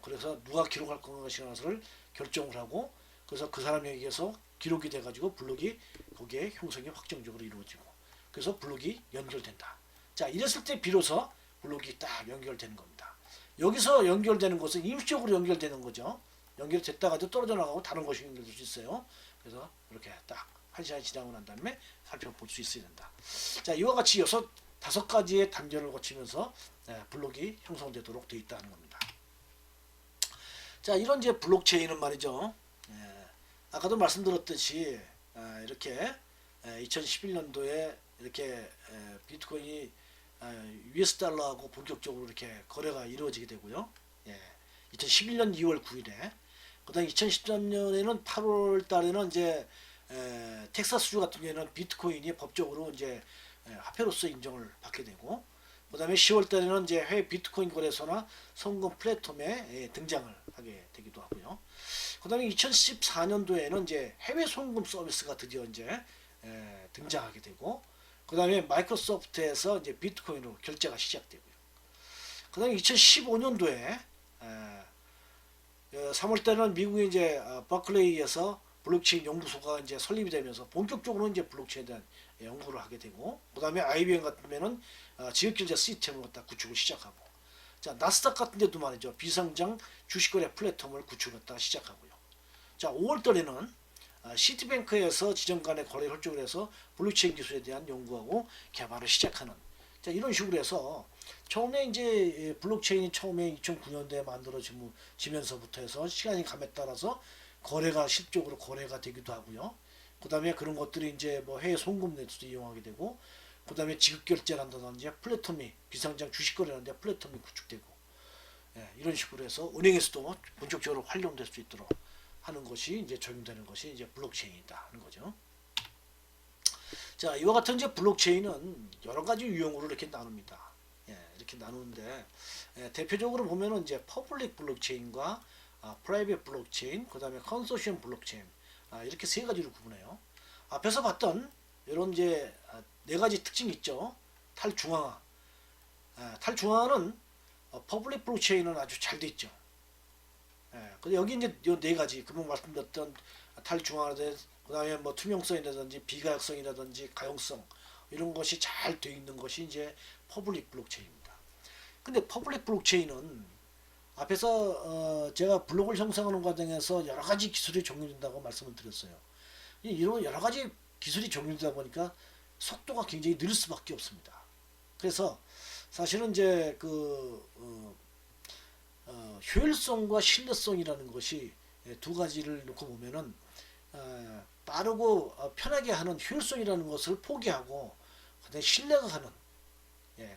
그래서 누가 기록할 것인가를 결정을 하고 그래서 그 사람에 의해서 기록이 돼가지고 블록이 거기에 형성이 확정적으로 이루어지고 그래서 블록이 연결된다. 자, 이랬을 때 비로소 블록이 딱 연결되는 겁니다. 여기서 연결되는 것은 임시적으로 연결되는 거죠. 연결됐다가도 떨어져 나가고 다른 것이 연결될 수 있어요. 그래서 이렇게 딱 1시간 지나고 난 다음에 살펴볼 수 있어야 된다. 자, 이와 같이 5가지의 단계를 거치면서 블록이 형성되도록 되어 있다는 겁니다. 자, 이런 이제 블록체인은 말이죠. 아까도 말씀드렸듯이 이렇게 2011년도에 이렇게 비트코인이 US 달러하고 본격적으로 이렇게 거래가 이루어지게 되고요. 2011년 2월 9일에 그다음 2013년에는 8월 달에는 이제 텍사스주 같은 경우에는 비트코인이 법적으로 이제 화폐로서 인정을 받게 되고 그다음에 10월 달에는 이제 해외 비트코인 거래소나 송금 플랫폼에 등장을 하게 되기도 하고요. 그다음에 2014년도에는 이제 해외 송금 서비스가 드디어 이제 등장하게 되고 그다음에 마이크로소프트에서 이제 비트코인으로 결제가 시작되고요. 그다음에 2015년도에 3월 달에는 미국의 이제 버클레이에서 블록체인 연구소가 이제 설립이 되면서 본격적으로 이제 블록체인에 대한 연구를 하게 되고 그다음에 IBM 같으면은 지역결제 시스템을 갖다 구축을 시작하고 자 나스닥 같은 데도 말이죠 비상장 주식거래 플랫폼을 구축했다 시작하고요. 자 5월 달에는 시티뱅크에서 지점 간의 거래를 홀쭉을 해서 블록체인 기술에 대한 연구하고 개발을 시작하는 자 이런 식으로 해서 처음에 이제 블록체인이 처음에 2009년도에 만들어지면서부터 해서 시간이 감에 따라서 거래가 실적으로 거래가 되기도 하고요. 그 다음에 그런 것들이 이제 뭐 해외 송금 네트도 이용하게 되고 그 다음에 지급 결제를 한다든지 플랫폼이 비상장 주식 거래하는데 플랫폼이 구축되고 이런 식으로 해서 은행에서도 본격적으로 활용될 수 있도록 하는 것이 이제 적용되는 것이 이제 블록체인이다 하는 거죠. 자, 이와 같은 이제 블록체인은 여러 가지 유형으로 이렇게 나눕니다. 이렇게 나누는데 대표적으로 보면은 이제 퍼블릭 블록체인과 프라이빗 블록체인, 그다음에 컨소시엄 블록체인 이렇게 세 가지로 구분해요. 앞에서 봤던 이런 이제 4가지 특징이 있죠. 탈중앙화. 탈중앙화는 퍼블릭 블록체인은 아주 잘 돼 있죠. 근데 여기 이제 이 4가지 금방 말씀드렸던 탈중앙화라든지 그다음에 뭐 투명성이라든지 비가역성이라든지 가용성 이런 것이 잘 되어 있는 것이 이제 퍼블릭 블록체인입니다. 근데 퍼블릭 블록체인은 앞에서 제가 블록을 형성하는 과정에서 여러 가지 기술이 적용된다고 말씀을 드렸어요. 이런 여러 가지 기술이 적용되다 보니까 속도가 굉장히 느릴 수밖에 없습니다. 그래서 사실은 이제 효율성과 신뢰성이라는 것이 두 가지를 놓고 보면은 빠르고 편하게 하는 효율성이라는 것을 포기하고 그다음에 신뢰가 가는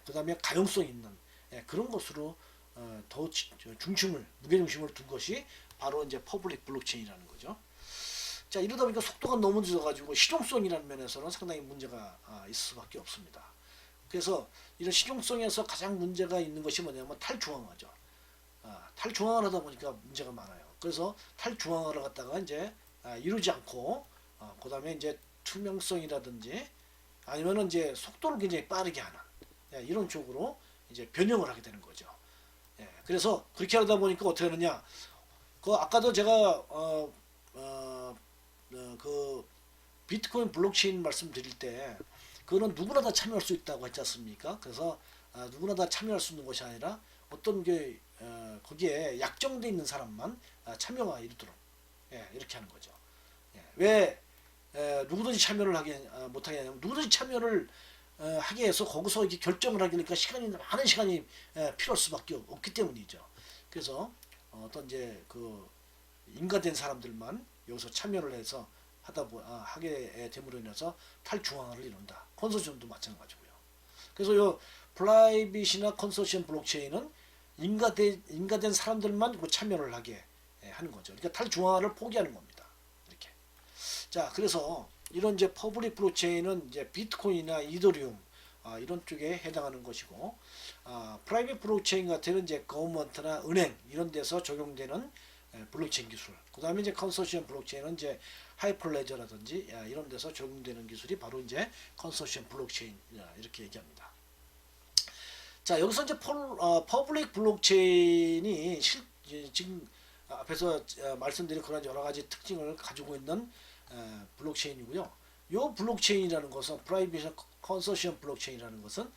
그다음에 가용성 있는 그런 것으로 더 중심을 무게중심을 둔 것이 바로 이제 퍼블릭 블록체인이라는 거죠. 자 이러다 보니까 속도가 너무 늦어가지고 실용성이라는 면에서는 상당히 문제가 있을 수밖에 없습니다. 그래서 이런 실용성에서 가장 문제가 있는 것이 뭐냐면 탈중앙화죠. 탈중앙화를 하다 보니까 문제가 많아요. 그래서 탈중앙화를 갖다가 이제 이루지 않고 그다음에 이제 투명성이라든지 아니면은 이제 속도를 굉장히 빠르게 하는 이런 쪽으로 이제 변형을 하게 되는 거죠. 그래서 그렇게 하다 보니까 어떻게 하느냐? 그 아까도 제가 그 비트코인 블록체인 말씀드릴 때 그거는 누구나 다 참여할 수 있다고 했지 않습니까? 그래서 누구나 다 참여할 수 있는 것이 아니라 어떤 게 거기에 약정돼 있는 사람만 참여가 이루도록 이렇게 하는 거죠. 왜 누구든지 참여를 하게 못하게 하냐면 누구든지 참여를 하게 해서 거기서 이렇게 결정을 하기니까 많은 시간이 필요할 수밖에 없기 때문이죠. 그래서 어떤 이제 그 인가된 사람들만 여기서 참여를 해서 하게 됨으로 인해서 탈중앙화를 이룬다. 컨소시엄도 마찬가지고요. 그래서 요 프라이빗이나 컨소시엄 블록체인은 인가된 사람들만 참여를 하게 하는 거죠. 그러니까 탈중앙화를 포기하는 겁니다. 이렇게. 자, 그래서 이런 이제 퍼블릭 블록체인은 이제 비트코인이나 이더리움 이런 쪽에 해당하는 것이고, 프라이빗 블록체인 같은 이제 거버먼트나 은행 이런 데서 적용되는 블록체인 기술. 그 다음에 이제 컨소시엄 블록체인은 이제 하이퍼레저라든지 이런 데서 적용되는 기술이 바로 이제 컨소시엄 블록체인 이렇게 얘기합니다. 자, 여기서 이제 퍼블릭 블록체인이 지금 앞에서 말씀드린 그런 여러 가지 특징을 가지고 있는 블록체인이고요. 이 블록체인이라는 것은 프라이빗 컨소시엄 블록체인이라는 것은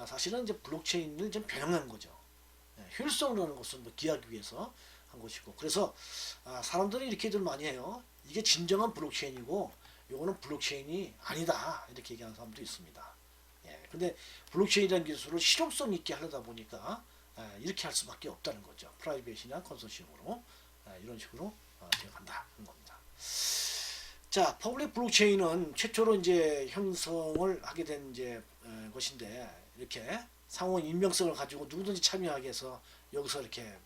사실은 이제 블록체인을 좀 변형한 거죠. 효율성이라는 것을 뭐 기하기 위해서 한 것이고, 그래서 사람들이 이렇게들 많이 해요. 이게 진정한 블록체인이고 요거는 블록체인이 아니다 이렇게 얘기하는 사람도 있습니다. 근데 블록체인이라는 기술을 실용성 있게 하려다 보니까 이렇게 할 수밖에 없다는 거죠. 프라이빗이나 컨소시엄으로 이런 식으로 되어 간다는 겁니다. 자, 퍼블릭 블록체인은 최초로 이제 형성을 하게 된 이제 것인데 이렇게 상호 익명성을 가지고 누구든지 참여하게 해서 여기서 이렇게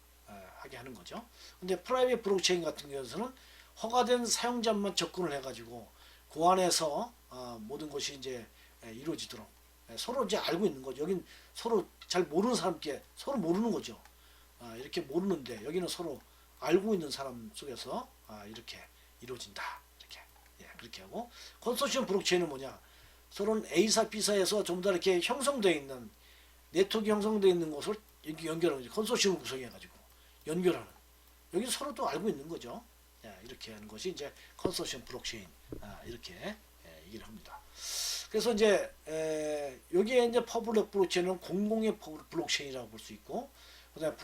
하게 하는 거죠. 근데 프라이빗 블록체인 같은 경우에는 허가된 사용자만 접근을 해가지고 그 안에서 모든 것이 이제 이루어지도록 서로 이제 알고 있는 거죠. 여긴 서로 잘 모르는 사람께 서로 모르는 거죠. 이렇게 모르는데 여기는 서로 알고 있는 사람 속에서 이렇게 이루어진다. 이렇게 그렇게 하고, 컨소시엄 블록체인은 뭐냐? 서로는 A사 B사에서 전부 다 이렇게 형성되어 있는 네트워크 형성되어 있는 것을 이렇게 연결하는 거죠. 컨소시엄을 구성해가지고 연결하는. 여기 서로 또 알고 있는 거죠. 이렇게 하는 것이 이제 컨소시엄 블록체인 이렇게 얘기를 합니다. 그래서 이제 여기에 이제 퍼블릭 블록체인은 공공의 블록체인이라고 볼 수 있고, 그다음에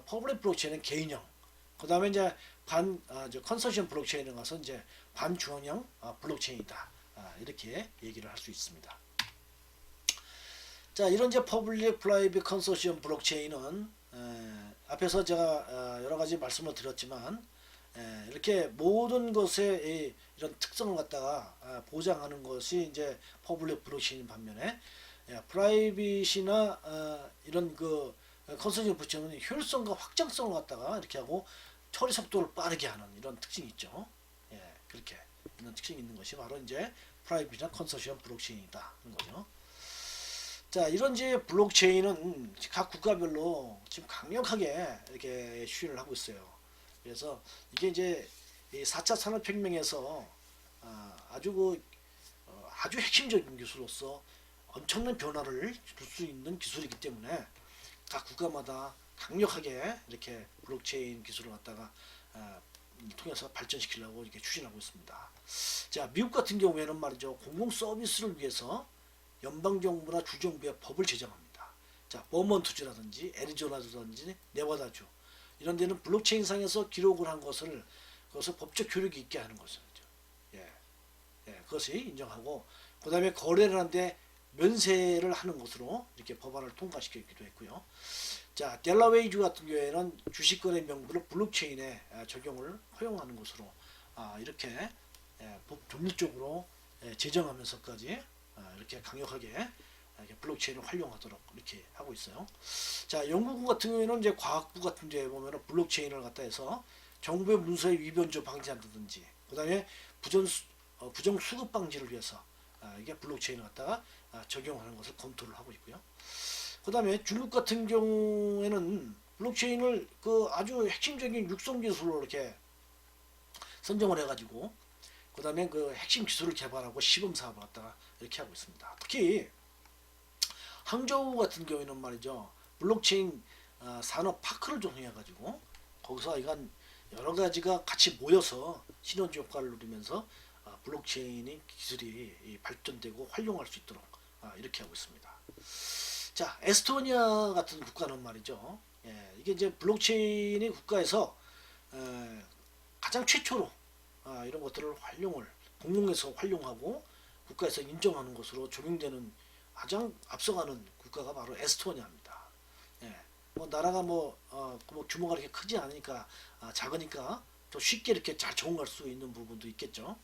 퍼블릭 블록체인은 개인형, 그다음에 이제 컨소시엄 블록체인에 가서 이제 반중앙형 블록체인이다 이렇게 얘기를 할 수 있습니다. 자, 이런 이제 퍼블릭 프라이빗 컨소시엄 블록체인은 앞에서 제가 여러 가지 말씀을 드렸지만 이렇게 모든 것의 이런 특성을 갖다가 보장하는 것이 이제 퍼블릭 블록체인 반면에 프라이빗이나 이런 그 컨소시엄 블록체인은 효율성과 확장성을 갖다가 이렇게 하고 처리 속도를 빠르게 하는 이런 특징이 있죠. 그렇게 있는 특징이 있는 것이 바로 이제 프라이빗이나 컨소시엄 블록체인이다 하는 거죠. 자, 이런 이제 블록체인은 각 국가별로 지금 강력하게 이렇게 시행을 하고 있어요. 그래서 이게 이제 4차 산업혁명에서 아주 핵심적인 기술로서 엄청난 변화를 줄 수 있는 기술이기 때문에 각 국가마다 강력하게 이렇게 블록체인 기술을 갖다가 통해서 발전시키려고 이렇게 추진하고 있습니다. 자, 미국 같은 경우에는 말이죠, 공공 서비스를 위해서 연방정부나 주정부의 법을 제정합니다. 자, 버몬트주라든지 애리조나주라든지 네바다주 이런 데는 블록체인 상에서 기록을 한 것을 그것을 법적 효력이 있게 하는 것이죠. 그것이 인정하고, 그 다음에 거래를 하는데 면세를 하는 것으로 이렇게 법안을 통과시키기도 했고요. 자, 델라웨이주 같은 경우에는 주식거래 명부를 블록체인에 적용을 허용하는 것으로 이렇게 법 조밀적으로 제정하면서까지 이렇게 강력하게 이렇게 블록체인을 활용하도록 이렇게 하고 있어요. 자, 연구국 같은 경우에는 이제 과학부 같은 데 보면은 블록체인을 갖다 해서 정부의 문서의 위변조 방지한다든지, 그다음에 부정 수급 방지를 위해서 이게 블록체인을 갖다가 적용하는 것을 검토를 하고 있고요. 그다음에 중국 같은 경우에는 블록체인을 그 아주 핵심적인 육성 기술로 이렇게 선정을 해가지고 그다음에 그 핵심 기술을 개발하고 시범 사업을 갖다가 이렇게 하고 있습니다. 특히 항저우 같은 경우에는 말이죠, 블록체인 산업 파크를 조성해가지고 거기서 이건 여러 가지가 같이 모여서 시너지 효과를 누리면서 블록체인 기술이 발전되고 활용할 수 있도록 이렇게 하고 있습니다. 자, 에스토니아 같은 국가는 말이죠, 이게 이제 블록체인이 국가에서 가장 최초로 이런 것들을 공공에서 활용하고 국가에서 인정하는 것으로 적용되는 가장 앞서가는 국가가 바로 에스토니아입니다. 뭐 나라가 뭐 규모가 이렇게 크지 않으니까 작으니까 또 쉽게 이렇게 잘 적응할 수 있는 부분도 있겠죠.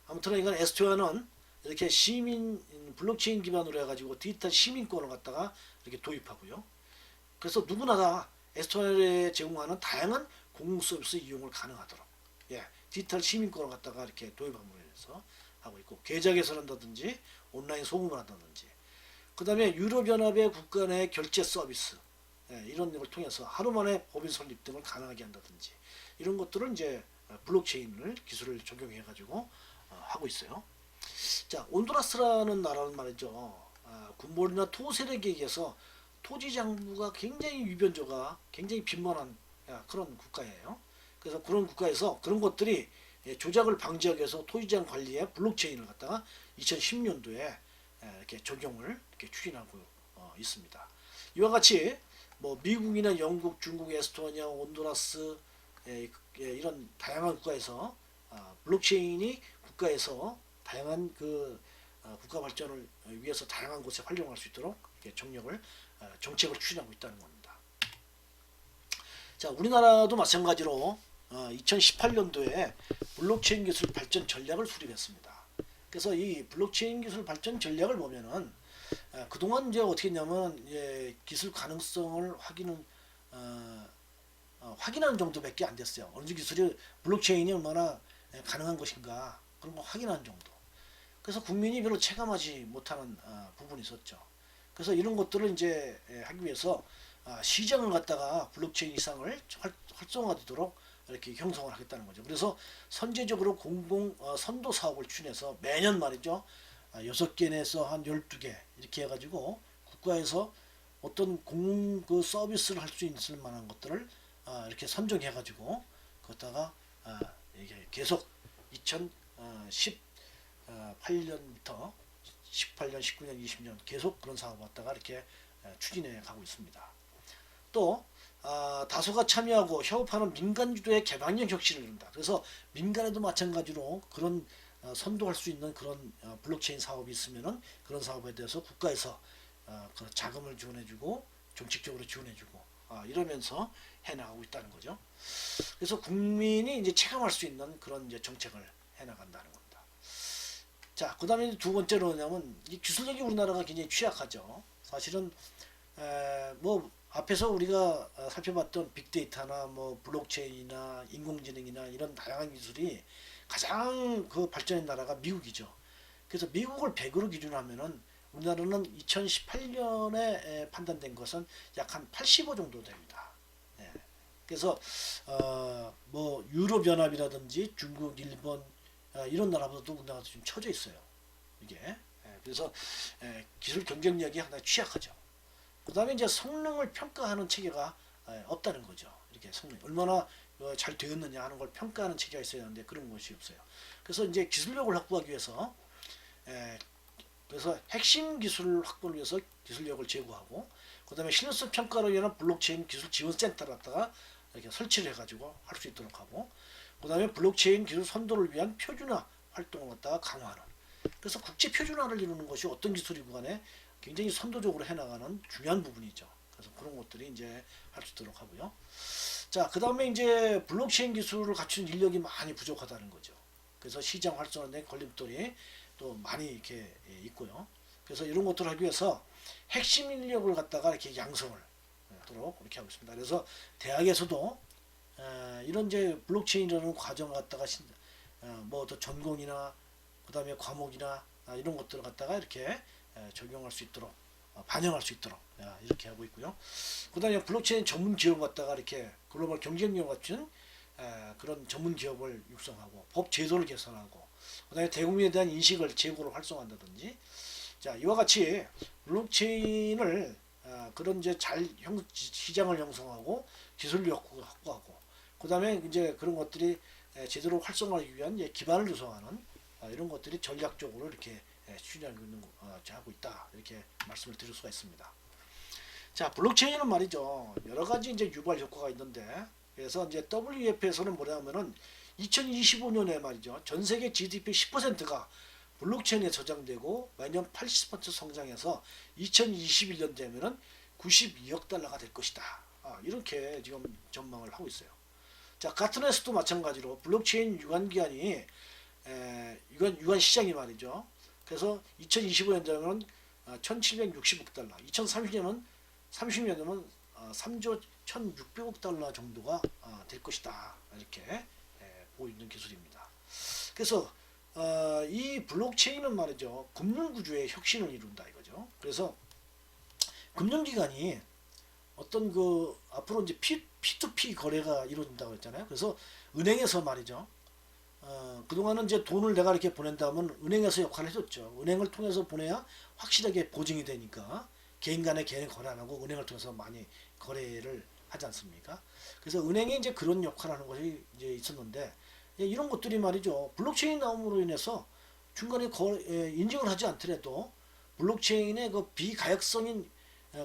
아무튼 이건 에스토니아는 이렇게 블록체인 기반으로 해가지고 디지털 시민권을 갖다가 이렇게 도입하고요. 그래서 누구나 다 에스토니아에 제공하는 다양한 공공 서비스 이용을 가능하도록 디지털 시민권을 갖다가 이렇게 도입함으로 해서 하고 있고, 계좌 개설을 한다든지 온라인 송금을 한다든지, 그 다음에 유럽연합의 국가 내 결제 서비스 이런 걸 통해서 하루 만에 법인 설립 등을 가능하게 한다든지, 이런 것들을 이제 블록체인을 기술을 적용해 가지고 하고 있어요. 자, 온두라스라는 나라는 말이죠, 군벌이나 토세력에 의해서 토지 장부가 굉장히 유변조가 굉장히 빈번한 그런 국가예요. 그래서 그런 국가에서 그런 것들이 조작을 방지하기 위해서 토지장 관리에 블록체인을 갖다가 2010년도에 이렇게 적용을 이렇게 추진하고 있습니다. 이와 같이 뭐 미국이나 영국, 중국, 에스토니아, 온두라스 이런 다양한 국가에서 블록체인이 국가에서 다양한 그 국가 발전을 위해서 다양한 곳에 활용할 수 있도록 이렇게 정책을 추진하고 있다는 겁니다. 자, 우리나라도 마찬가지로 2018년도에 블록체인 기술 발전 전략을 수립했습니다. 그래서 이 블록체인 기술 발전 전략을 보면은 그동안 이제 어떻게 했냐면 기술 가능성을 확인하는 정도밖에 안 됐어요. 어느 기술이 블록체인이 얼마나 가능한 것인가 그런 거 확인하는 정도. 그래서 국민이 별로 체감하지 못하는 부분이 있었죠. 그래서 이런 것들을 이제 하기 위해서 시장을 갖다가 블록체인 이상을 활성화되도록 이렇게 형성을 하겠다는 거죠. 그래서 선제적으로 공공 선도 사업을 추진해서 매년 말이죠, 6개 내에서 한 12개 이렇게 해가지고 국가에서 어떤 공공 그 서비스를 할 수 있을 만한 것들을 이렇게 선정해가지고 그것다가 이게 계속 2018년부터 18년, 19년, 20년 계속 그런 사업을 갖다가 이렇게 추진해 가고 있습니다. 또 다소가 참여하고 협업하는 민간 주도의 개방형 혁신을 이룬다. 그래서 민간에도 마찬가지로 그런 선도할 수 있는 그런 블록체인 사업이 있으면은 그런 사업에 대해서 국가에서 그 자금을 지원해주고 정책적으로 지원해주고 이러면서 해나가고 있다는 거죠. 그래서 국민이 이제 체감할 수 있는 그런 이제 정책을 해나간다는 겁니다. 자, 그다음에 두 번째로 뭐냐면 이 기술력이 우리나라가 굉장히 취약하죠. 사실은 뭐 앞에서 우리가 살펴봤던 빅데이터나 뭐 블록체인이나 인공지능이나 이런 다양한 기술이 가장 그 발전한 나라가 미국이죠. 그래서 미국을 100으로 기준하면은 우리나라는 2018년에 판단된 것은 약 한 85 정도 됩니다. 그래서 뭐 유럽연합이라든지 중국, 일본 이런 나라보다도 우리나라가 좀 처져 있어요. 이게 그래서 기술 경쟁력이 상당히 취약하죠. 그 다음에 이제 성능을 평가하는 체계가 없다는 거죠. 이렇게 성능 얼마나 잘 되었느냐 하는 걸 평가하는 체계가 있어야 하는데 그런 것이 없어요. 그래서 이제 기술력을 확보하기 위해서 그래서 핵심 기술 확보를 위해서 기술력을 제고하고 그 다음에 신뢰성 평가를 위한 블록체인 기술 지원 센터를 갖다가 이렇게 설치를 해가지고 할 수 있도록 하고 그 다음에 블록체인 기술 선도를 위한 표준화 활동을 갖다가 강화하는 그래서 국제 표준화를 이루는 것이 어떤 기술이고 간에 굉장히 선도적으로 해나가는 중요한 부분이죠. 그래서 그런 것들이 이제 할 수 있도록 하고요. 자, 그 다음에 이제 블록체인 기술을 갖춘 인력이 많이 부족하다는 거죠. 그래서 시장 활성화에 걸림돌이 또 많이 이렇게 있고요. 그래서 이런 것들을 하기 위해서 핵심 인력을 갖다가 이렇게 양성을 하도록 그렇게 하고 있습니다. 그래서 대학에서도 이런 이제 블록체인이라는 과정을 갖다가 뭐 더 전공이나 그 다음에 과목이나 이런 것들을 갖다가 이렇게 적용할 수 있도록 반영할 수 있도록 이렇게 하고 있고요. 그 다음에 블록체인 전문 기업 갖다가 이렇게 글로벌 경쟁력 같은 그런 전문 기업을 육성하고 법 제도를 개선하고 그 다음에 대국민에 대한 인식을 제고로 활성화한다든지 자 이와 같이 블록체인을 그런 이제 시장을 형성하고 기술력 확보하고 그 다음에 이제 그런 것들이 제대로 활성화하기 위한 기반을 조성하는 이런 것들이 전략적으로 이렇게 추진하고 있다 이렇게 말씀을 드릴 수가 있습니다. 자 블록체인은 말이죠 여러 가지 이제 유발 효과가 있는데 그래서 이제 WEF에서는 뭐냐면은 2025년에 말이죠 전 세계 GDP 10%가 블록체인에 저장되고 매년 80% 성장해서 2021년 되면은 92억 달러가 될 것이다. 이렇게 지금 전망을 하고 있어요. 자, 가트너에서도 마찬가지로 블록체인 유관 기간이 유관 시장이 말이죠. 그래서 2025년 되면 1,760억 달러, 2030년은 3조 1,600억 달러 정도가 될 것이다. 이렇게 보고 있는 기술입니다. 그래서 이 블록체인은 말이죠. 금융구조의 혁신을 이룬다 이거죠. 그래서 금융기관이 어떤 그 앞으로 이제 P2P 거래가 이루어진다고 했잖아요. 그래서 은행에서 말이죠. 그동안은 이제 돈을 내가 이렇게 보낸다면 은행에서 역할을 해줬죠. 은행을 통해서 보내야 확실하게 보증이 되니까 개인 간의 개인 거래 안 하고 은행을 통해서 많이 거래를 하지 않습니까? 그래서 은행이 이제 그런 역할을 하는 것이 이제 있었는데 이런 것들이 말이죠. 블록체인 나옴으로 인해서 중간에 인증을 하지 않더라도 블록체인의 그 비가역성인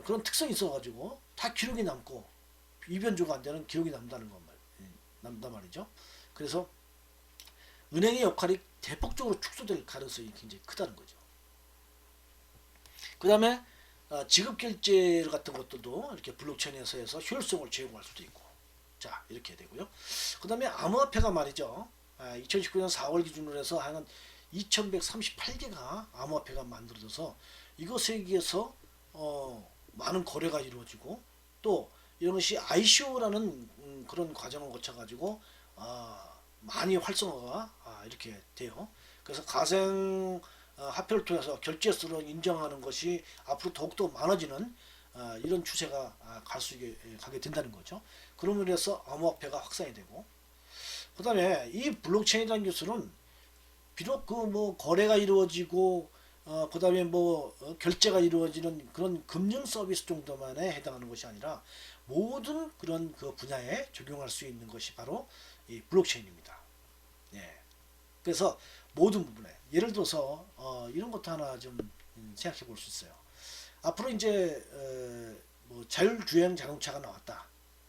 그런 특성이 있어가지고 다 기록이 남고 이변조가 안 되는 기록이 남단 말이죠. 그래서 은행의 역할이 대폭적으로 축소될 가능성이 굉장히 크다는 거죠. 그 다음에 지급결제 같은 것들도 이렇게 블록체인에서 해서 효율성을 제공할 수도 있고 자 이렇게 되고요. 그 다음에 암호화폐가 말이죠. 2019년 4월 기준으로 해서 한 2138개가 암호화폐가 만들어져서 이것에 의해서 많은 거래가 이루어지고 또 이런 것이 ICO라는 그런 과정을 거쳐가지고 많이 활성화가 이렇게 돼요. 그래서 가상 화폐를 통해서 결제수를 인정하는 것이 앞으로 더욱더 많아지는 이런 추세가 가게 된다는 거죠. 그러므로 인해서 암호화폐가 확산이 되고 그 다음에 이 블록체인이라는 기술은 비록 그 뭐 거래가 이루어지고 그 다음에 뭐 결제가 이루어지는 그런 금융 서비스 정도만에 해당하는 것이 아니라 모든 그런 그 분야에 적용할 수 있는 것이 바로 이 블록체인입니다. 예. 그래서 모든 부분에 예를 들어서 이런 것도 하나 좀 생각해 볼 수 있어요. 앞으로 이제 뭐 자율주행 자동차가 나왔다.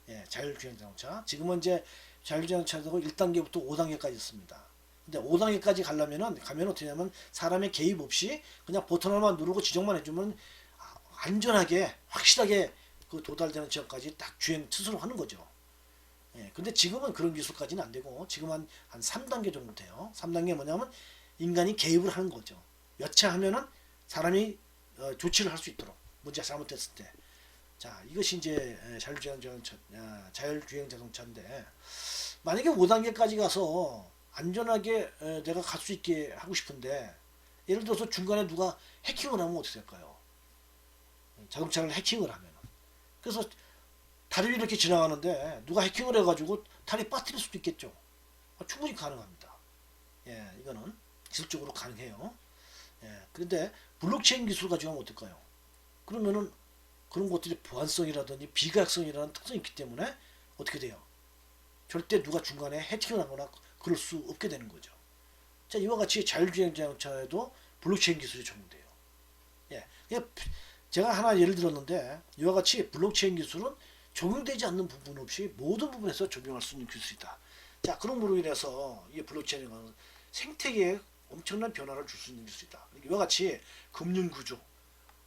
예, 자율주행 자동차. 지금은 이제 자율주행 자동차도 1단계부터 5단계까지 있습니다. 근데 5단계까지 가면 어떻게 하냐면 사람의 개입 없이 그냥 버튼 하나만 누르고 지정만 해주면 안전하게 확실하게 그 도달되는 지역까지 딱 주행 스스로 하는 거죠. 예, 근데 지금은 그런 기술까지는 안 되고 지금 한 3단계 정도 돼요. 3단계 뭐냐면 인간이 개입을 하는 거죠. 여차하면은 사람이 조치를 할 수 있도록 문제가 잘못됐을 때. 자, 이것이 이제 자율주행 자동차인데 만약에 5단계까지 가서 안전하게 내가 갈 수 있게 하고 싶은데 예를 들어서 중간에 누가 해킹을 하면 어떻게 될까요? 자동차를 해킹을 하면 그래서 다리 위 이렇게 지나가는데 누가 해킹을 해가지고 다리 빠뜨릴 수도 있겠죠. 충분히 가능합니다. 예, 이거는 기술적으로 가능해요. 예, 그런데 블록체인 기술 가지고 하면 어떨까요? 그러면은 그런 것들이 보안성이라든지 비가역성이라는 특성이 있기 때문에 어떻게 돼요? 절대 누가 중간에 해킹을 하거나 그럴 수 없게 되는 거죠. 자, 이와 같이 자율주행 자동차에도 블록체인 기술이 적용돼요. 예, 제가 하나 예를 들었는데 이와 같이 블록체인 기술은 적용되지 않는 부분 없이 모든 부분에서 적용할 수 있는 기술이다. 자, 그런 으로 인해서 이 블록체인은 생태계에 엄청난 변화를 줄 수 있는 기술이다. 이와 같이 금융구조,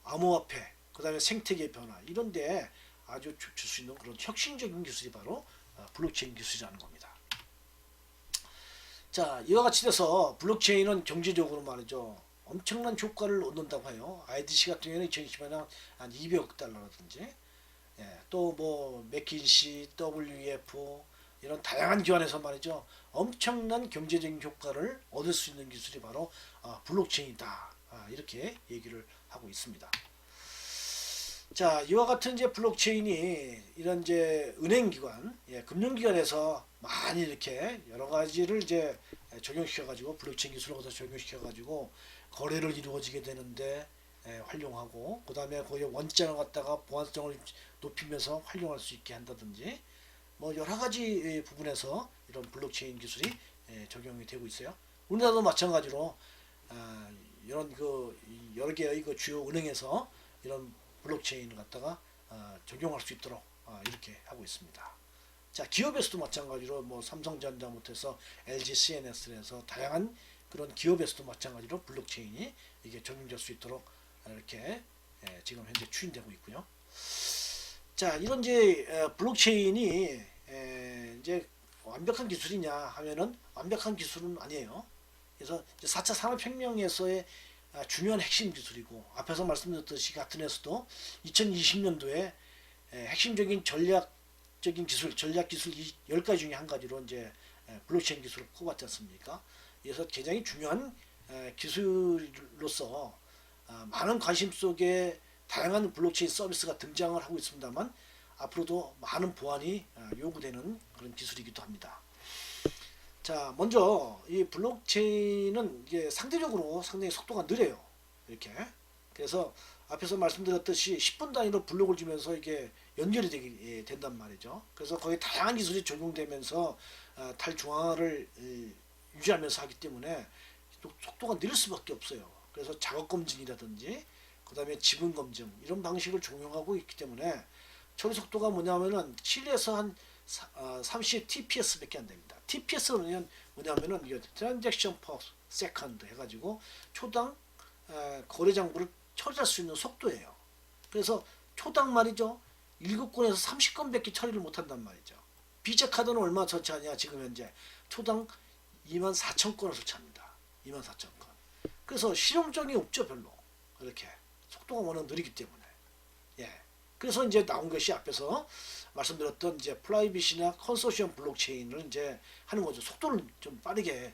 암호화폐, 그 다음에 생태계 변화 이런데 아주 줄 수 있는 그런 혁신적인 기술이 바로 블록체인 기술이라는 겁니다. 자, 이와 같이 돼서 블록체인은 경제적으로 말이죠. 엄청난 효과를 얻는다고 해요. IDC 같은 경우에는 2020년에 한 200억 달러라든지, 예, 또 뭐 맥킨시, WEF 이런 다양한 기관에서 말이죠. 엄청난 경제적인 효과를 얻을 수 있는 기술이 바로 블록체인이다. 이렇게 얘기를 하고 있습니다. 자, 이와 같은 이제 블록체인이 이런 이제 은행기관, 예, 금융기관에서 많이 이렇게 여러 가지를 이제 적용시켜가지고 블록체인 기술을 거기서 적용시켜가지고 거래를 이루어지게 되는데 활용하고 그 다음에 거기 원장을 갖다가 보안성을 높이면서 활용할 수 있게 한다든지 뭐 여러 가지 부분에서 이런 블록체인 기술이 적용이 되고 있어요. 우리나라도 마찬가지로 이런 그 여러 개의 그 주요 은행에서 이런 블록체인을 갖다가 적용할 수 있도록 이렇게 하고 있습니다. 자, 기업에서도 마찬가지로 뭐 삼성전자부터 해서 LG CNS에서 다양한 그런 기업에서도 마찬가지로 블록체인이 이게 적용될 수 있도록 이렇게 지금 현재 추진되고 있고요. 자, 이런 이제 블록체인이 이제 완벽한 기술이냐 하면은 완벽한 기술은 아니에요. 그래서 4차 산업혁명에서의 중요한 핵심 기술이고 앞에서 말씀드렸듯이 같은 해서도 2020년도에 핵심적인 전략적인 기술, 전략 기술 10가지 중에 한 가지로 이제 블록체인 기술을 꼽았지 않습니까? 그래서 굉장히 중요한 기술로서 많은 관심 속에 다양한 블록체인 서비스가 등장을 하고 있습니다만 앞으로도 많은 보완이 요구되는 그런 기술이기도 합니다. 자, 먼저 이 블록체인은 이게 상대적으로 상당히 속도가 느려요. 이렇게. 그래서 앞에서 말씀드렸듯이 10분 단위로 블록을 주면서 이게 연결이 되게 된단 말이죠. 그래서 거기에 다양한 기술이 적용되면서 탈중앙화를 유지하면서 하기 때문에 속도가 느릴 수밖에 없어요. 그래서 작업 검증이라든지 그 다음에 지분 검증 이런 방식을 적용하고 있기 때문에 처리 속도가 뭐냐면은 7에서 한 30 TPS 밖에 안 됩니다. TPS는 뭐냐면은 이게 Transaction per Second 해가지고 초당 거래 장부를 처리할 수 있는 속도예요. 그래서 초당 말이죠. 7건에서 30건 밖에 처리를 못한단 말이죠. 비자 카드는 얼마 설치하냐 지금 현재 초당 24,000건을 설치합니다. 24,000건. 그래서 실용적이 없죠 별로. 이렇게 속도가 워낙 느리기 때문에. 예. 그래서 이제 나온 것이 앞에서 말씀드렸던 이제 프라이빗이나 컨소시엄 블록체인을 이제 하는 거죠. 속도를 좀 빠르게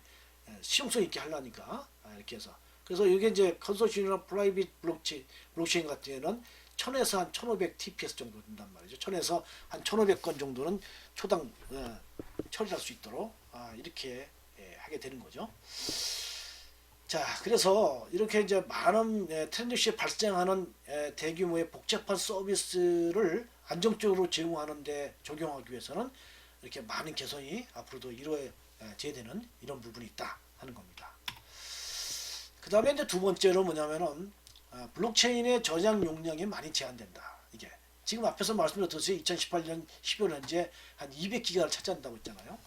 실용성 있게 하려니까 이렇게 해서 그래서 이게 이제 컨소시엄이나 프라이빗 블록체인 같은 경우는 1000에서 한 1500 TPS 정도 된단 말이죠. 1000에서 한 1500건 정도는 초당 처리할 수 있도록 이렇게 하게 되는 거죠. 자, 그래서 이렇게 이제 많은 트랜잭션이 발생하는 대규모의 복잡한 서비스를 안정적으로 제공하는데 적용하기 위해서는 이렇게 많은 개선이 앞으로도 이루어져야 되는 이런 부분이 있다 하는 겁니다. 그 다음에 이제 두 번째로 뭐냐면은 블록체인의 저장 용량이 많이 제한된다. 이게 지금 앞에서 말씀드렸듯이 2018년 12월 현재 한 200기가를 차지한다고 했잖아요.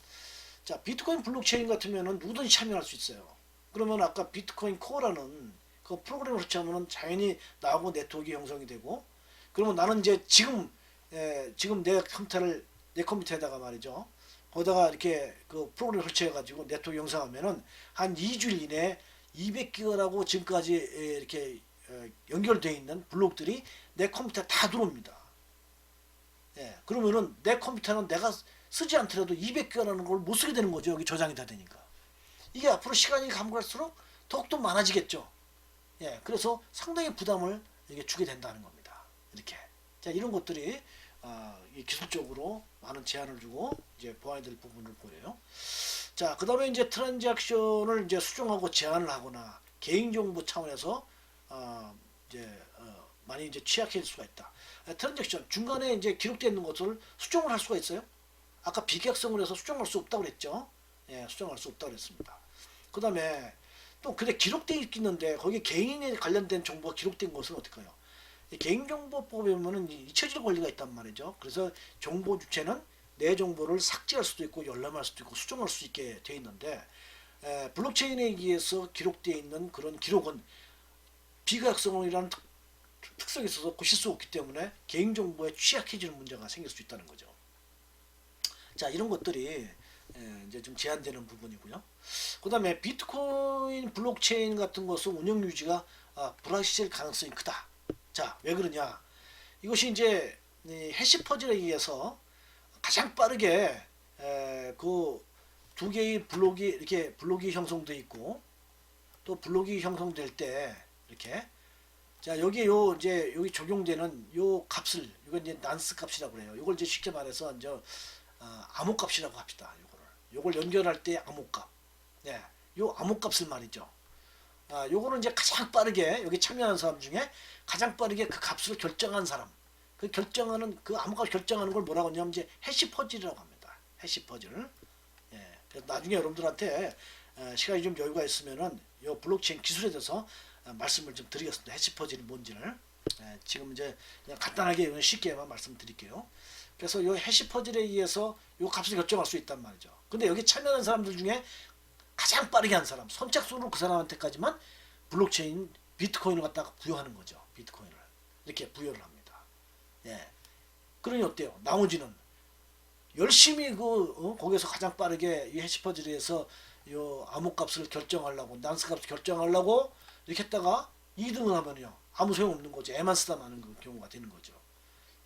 자, 비트코인 블록체인 같으면은 누구든지 참여할 수 있어요. 그러면 아까 비트코인 코어라는 그 프로그램을 설치하면 당연히 나하고 네트워크 형성이 되고 그러면 나는 이제 지금 내 컴퓨터에다가 말이죠. 거기다가 이렇게 그 프로그램을 설치해가지고 네트워크 형성하면은 한 2주일 이내에 200기가라고 지금까지 이렇게 연결되어 있는 블록들이 내 컴퓨터에 다 들어옵니다. 예, 그러면은 내 컴퓨터는 내가 쓰지 않더라도 200기가라는 걸 못 쓰게 되는 거죠. 여기 저장이 다 되니까. 이게 앞으로 시간이 감갈수록 더욱더 많아지겠죠. 예, 그래서 상당히 부담을 이게 주게 된다는 겁니다. 이렇게. 자, 이런 것들이 기술적으로 많은 제한을 주고 이제 보완이 될 부분을 보여요. 자, 그 다음에 이제 트랜잭션을 이제 수정하고 제한을 하거나 개인정보 차원에서 많이 이제 취약해질 수가 있다. 트랜잭션 중간에 이제 기록되어 있는 것을 수정을 할 수가 있어요. 아까 비계약성을 해서 수정할 수 없다고 그랬죠. 예, 수정할 수 없다고 그랬습니다. 그 다음에 또 근데 기록되어 있는데 거기 개인에 관련된 정보가 기록된 것은 어떨까요? 개인정보법에 보면은 잊혀질 권리가 있단 말이죠. 그래서 정보 주체는 내 정보를 삭제할 수도 있고 열람할 수도 있고 수정할 수 있게 되어 있는데 블록체인에 의해서 기록되어 있는 그런 기록은 비가역성이라는 특성이 있어서 고칠 수 없기 때문에 개인정보에 취약해지는 문제가 생길 수 있다는 거죠. 자, 이런 것들이 이제 좀 제한되는 부분이고요. 그 다음에 비트코인 블록체인 같은 것은 운영 유지가 불확실할 가능성이 크다. 자, 왜 그러냐? 이것이 이제 해시 퍼즐에 의해서 가장 빠르게 그 두 개의 블록이 이렇게 블록이 형성돼 있고 또 블록이 형성될 때 이렇게 자 여기 요 이제 여기 적용되는 요 값을 이건 이제 난스 값이라고 그래요. 이걸 이제 쉽게 말해서 이제 암호값이라고 합시다. 요걸 연결할 때 암호값. 네, 요 암호값을 말이죠. 요거는 이제 가장 빠르게 여기 참여하는 사람 중에 가장 빠르게 그 값을 결정한 사람. 그 결정하는 그 암호값 결정하는 걸 뭐라고 하냐면 이제 해시 퍼즐이라고 합니다. 해시 퍼즐. 예. 그래서 나중에 여러분들한테 시간이 좀 여유가 있으면은 요 블록체인 기술에 대해서 말씀을 좀 드리겠습니다. 해시 퍼즐이 뭔지를. 지금 이제 그냥 간단하게 쉽게만 말씀드릴게요. 그래서 이 해시 퍼즐에 의해서 이 값을 결정할 수 있단 말이죠. 근데 여기 참여하는 사람들 중에 가장 빠르게 한 사람, 선착순으로 그 사람한테까지만 블록체인 비트코인을 갖다가 부여하는 거죠. 비트코인을 이렇게 부여를 합니다. 예. 그러니 어때요? 나머지는 열심히 거기서 가장 빠르게 이 해시 퍼즐에서 이 암호값을 결정하려고 난스 값을 결정하려고 이렇게 했다가 2등을 하면요 아무 소용 없는 거죠. 애만 쓰다 마는 경우가 되는 거죠.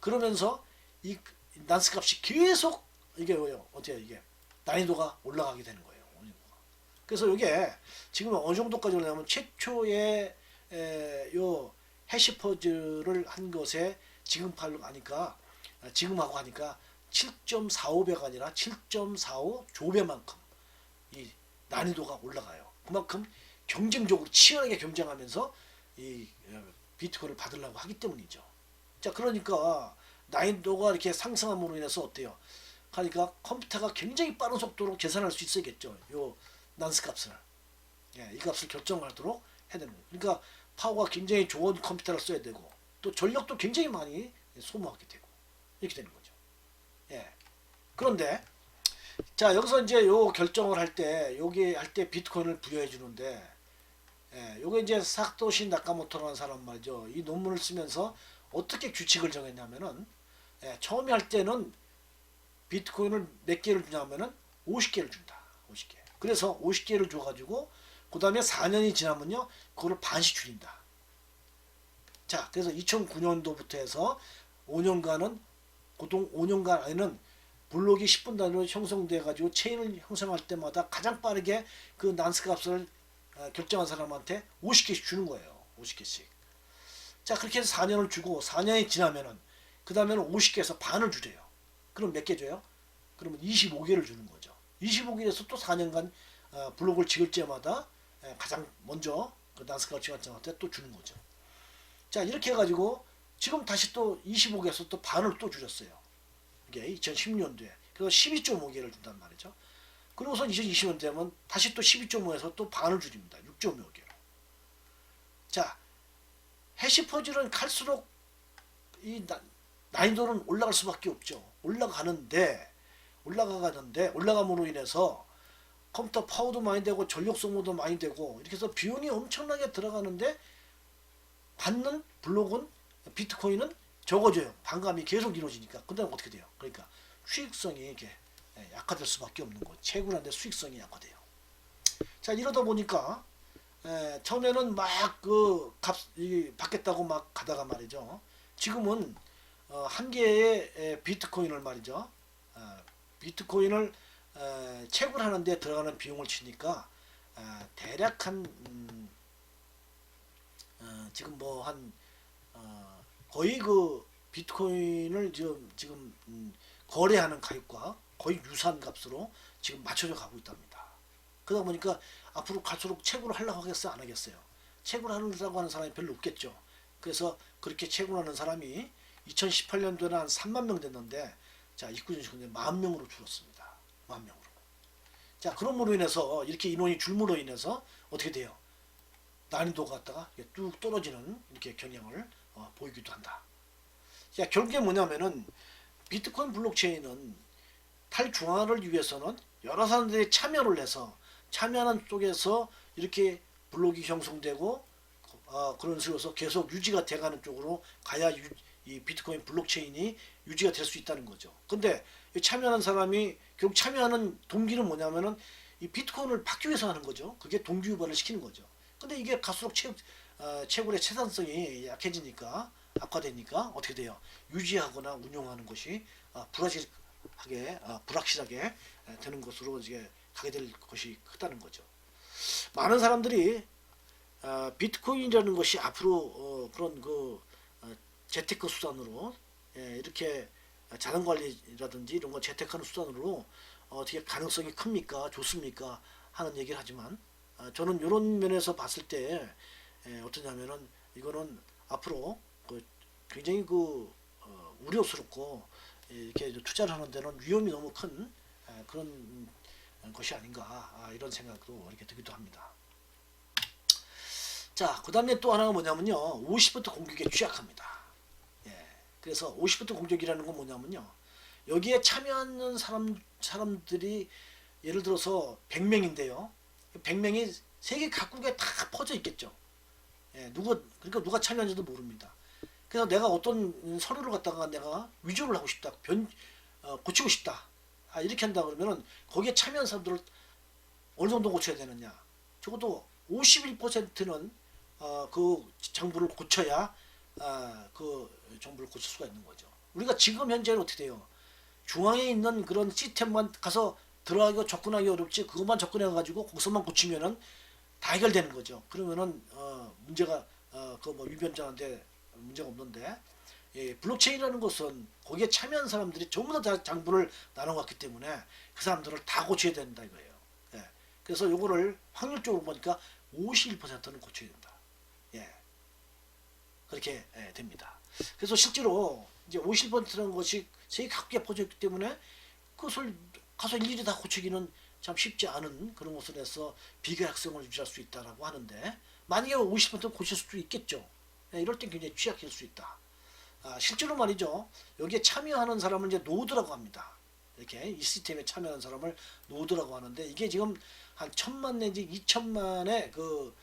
그러면서 이 난스 값이 계속 이게 뭐예요? 어때요? 이게 난이도가 올라가게 되는 거예요. 그래서 이게 지금 어느 정도까지 올라가면 최초의 요 해시 퍼즐을 한 것에 지금하고 하니까 7.45배가 아니라 7.45 조배만큼 이 난이도가 올라가요. 그만큼 경쟁적으로 치열하게 경쟁하면서 이 비트코인을 받으려고 하기 때문이죠. 자, 그러니까 난이도가 이렇게 상승함으로 인해서 어때요? 그러니까 컴퓨터가 굉장히 빠른 속도로 계산할 수 있어야겠죠. 요 난스 값을. 예, 이 값을 결정하도록 해야 되는 거예요. 그러니까 파워가 굉장히 좋은 컴퓨터를 써야 되고 또 전력도 굉장히 많이 소모하게 되고 이렇게 되는 거죠. 예. 그런데 자, 여기서 이제 요 결정을 할 때 여기 할 때 비트코인을 부여해 주는데 요게 이제 사토시 나카모토라는 사람 말이죠. 이 논문을 쓰면서 어떻게 규칙을 정했냐면은 처음에 할 때는 비트코인을 몇 개를 주냐면은 50개를 준다. 50개. 그래서 50개를 줘가지고 그 다음에 4년이 지나면요 그거를 반씩 줄인다. 자, 그래서 2009년도부터 해서 5년간은 보통 5년간 안에는 블록이 10분 단위로 형성돼 가지고 체인을 형성할 때마다 가장 빠르게 그 난스 값을 결정한 사람한테 50개씩 주는 거예요. 50개씩. 자, 그렇게 해서 4년을 주고 4년이 지나면은 그 다음에는 50개에서 반을 줄여요. 그럼 몇 개 줘요? 그러면 25개를 주는 거죠. 25개에서 또 4년간 블록을 지을 때마다 가장 먼저 그 난스 값을 지을 때마다 또 주는 거죠. 자, 이렇게 해가지고 지금 다시 또 25개에서 또 반을 또 줄였어요. 이게 2010년도에. 그래서 12.5개를 준단 말이죠. 그리고서 2020년 되면 다시 또 12.5에서 또 반을 줄입니다. 6.5개로. 자, 해시 퍼즐은 갈수록 이 난이도는 올라갈 수밖에 없죠. 올라감으로 인해서 컴퓨터 파워도 많이 되고 전력 소모도 많이 되고 이렇게 해서 비용이 엄청나게 들어가는데 받는 블록은 비트코인은 적어져요. 반감이 계속 이루어지니까. 그 다음 어떻게 돼요? 그러니까 수익성이 이렇게 약화될 수밖에 없는 거예요. 채굴하는데 수익성이 약화돼요. 자, 이러다 보니까 처음에는 막 그 값 받겠다고 막 가다가 말이죠. 지금은 한 개의 비트코인을 말이죠. 비트코인을 채굴하는 데 들어가는 비용을 치니까 대략 한 지금 뭐 한 거의 그 비트코인을 지금 거래하는 가격과 거의 유사한 값으로 지금 맞춰져 가고 있답니다. 그러다 보니까 앞으로 갈수록 채굴을 하려고 하겠어요? 안 하겠어요? 채굴하려고 하는 사람이 별로 없겠죠. 그래서 그렇게 채굴하는 사람이 2018년도에는 한 3만 명 됐는데 자, 29년 10,000명으로 줄었습니다. 10,000명으로. 자, 그럼으로 인해서 이렇게 인원이 줄므로 인해서 어떻게 돼요? 난이도가 갖다가 뚝 떨어지는 이렇게 경향을 보이기도 한다. 자, 결국에 뭐냐면은 비트코인 블록체인은 탈중앙화를 위해서는 여러 사람들이 참여를 해서 참여하는 쪽에서 이렇게 블록이 형성되고 그런 식으로서 계속 유지가 돼가는 쪽으로 가야 이 비트코인 블록체인이 유지가 될 수 있다는 거죠. 근데 참여하는 사람이 결국 참여하는 동기는 뭐냐면은 이 비트코인을 받기 위해서 하는 거죠. 그게 동기 유발을 시키는 거죠. 근데 이게 갈수록 채굴의 채산성이 약해지니까 악화되니까 어떻게 돼요? 유지하거나 운용하는 것이 불확실하게 되는 것으로 이제 가게 될 것이 크다는 거죠. 많은 사람들이 비트코인이라는 것이 앞으로 그런 재테크 수단으로 이렇게 자산 관리라든지 이런 거 재테크하는 수단으로 어떻게 가능성이 큽니까? 좋습니까? 하는 얘기를 하지만 저는 이런 면에서 봤을 때 어떠냐면은 이거는 앞으로 굉장히 우려스럽고 이렇게 투자를 하는 데는 위험이 너무 큰 그런 것이 아닌가 이런 생각도 이렇게 들기도 합니다. 자, 그 다음에 또 하나가 뭐냐면요. 50부터 공격에 취약합니다. 예. 그래서 50부터 공격이라는 건 뭐냐면요. 여기에 참여하는 사람들이 예를 들어서 100명인데요. 100명이 세계 각국에 다 퍼져 있겠죠. 예, 그러니까 누가 참여하는지도 모릅니다. 그래서 내가 어떤 서류를 갖다가 내가 위조를 하고 싶다. 고치고 싶다. 이렇게 한다 그러면은 거기에 참여한 사람들을 어느 정도 고쳐야 되느냐. 적어도 51%는 그 정보를 고쳐야 그 정보를 고칠 수가 있는 거죠. 우리가 지금 현재는 어떻게 돼요? 중앙에 있는 그런 시스템만 가서 들어가기가 접근하기 어렵지 그것만 접근해 가지고 거기서만 고치면은 다 해결되는 거죠. 그러면은 문제가 위변자한테 문제가 없는데 블록체인이라는 것은 거기에 참여한 사람들이 전부 다 장부를 나눠갔기 때문에 그 사람들을 다 고쳐야 된다 이거예요. 예. 그래서 요거를 확률적으로 보니까 51%는 고쳐야 된다. 예. 그렇게 됩니다. 그래서 실제로 이제 50%라는 것이 세계 각국에 퍼져있기 때문에 그것을 가서 일일이 다 고치기는 참 쉽지 않은 그런 것을 해서 비교학성을 유지할 수 있다라고 하는데 만약에 50% 고칠 수도 있겠죠. 이럴 땐 굉장히 취약할 수 있다. 실제로 말이죠. 여기에 참여하는 사람을 이제 노드라고 합니다. 이렇게 이 시스템에 참여하는 사람을 노드라고 하는데 이게 지금 한 1000만 내지 2000만의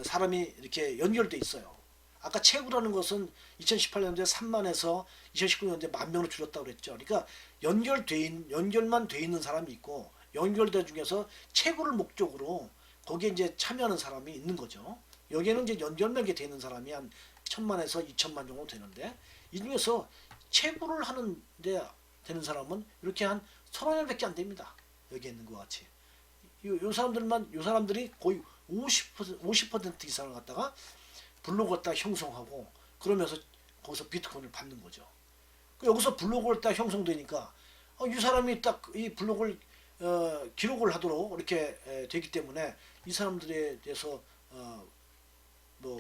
사람이 이렇게 연결돼 있어요. 아까 채굴하는 것은 2018년도에 3만에서 2019년도에 10,000명으로 줄었다고 그랬죠. 그러니까 연결만 돼 있는 사람이 있고 연결된 중에서 채굴을 목적으로 거기에 이제 참여하는 사람이 있는 거죠. 여기에는 이제 연결되게 되는 사람이 한 1000만에서 2000만 정도 되는데 이 중에서 채굴을 하는데 되는 사람은 이렇게 한 1000명밖에 안 됩니다. 여기 있는 것 같이. 요 사람들이 거의 50% 이상을 갖다가 블록을 딱 형성하고 그러면서 거기서 비트코인을 받는 거죠. 여기서 블록을 딱 형성되니까 이 사람이 딱 이 블록을 기록을 하도록 이렇게 되기 때문에 이 사람들에 대해서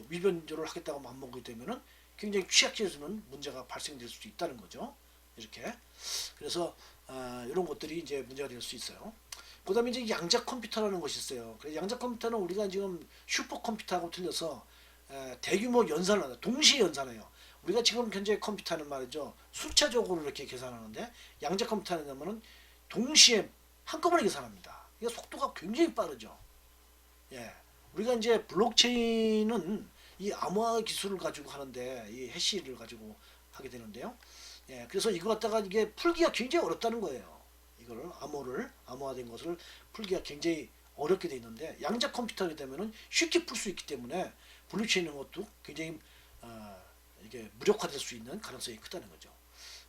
위변조를 하겠다고 맘먹게 되면은 굉장히 취약해지는 문제가 발생될 수 있다는 거죠. 이렇게. 그래서 이런 것들이 이제 문제가 될 수 있어요. 그 다음에 이제 양자 컴퓨터라는 것이 있어요. 양자 컴퓨터는 우리가 지금 슈퍼컴퓨터하고 틀려서 대규모 연산을 한다. 동시에 연산해요. 우리가 지금 현재 컴퓨터는 말이죠. 숫자적으로 이렇게 계산하는데 양자 컴퓨터는 뭐냐면은 동시에 한꺼번에 계산합니다. 이게 속도가 굉장히 빠르죠. 예. 우리가 이제 블록체인은 이 암호화 기술을 가지고 하는데 이 해시를 가지고 하게 되는데요. 예. 그래서 이거 갖다가 이게 풀기가 굉장히 어렵다는 거예요. 이거를 암호화된 것을 풀기가 굉장히 어렵게 돼 있는데 양자 컴퓨터가 되면은 쉽게 풀 수 있기 때문에 블록체인인 것도 굉장히 이게 무력화될 수 있는 가능성이 크다는 거죠.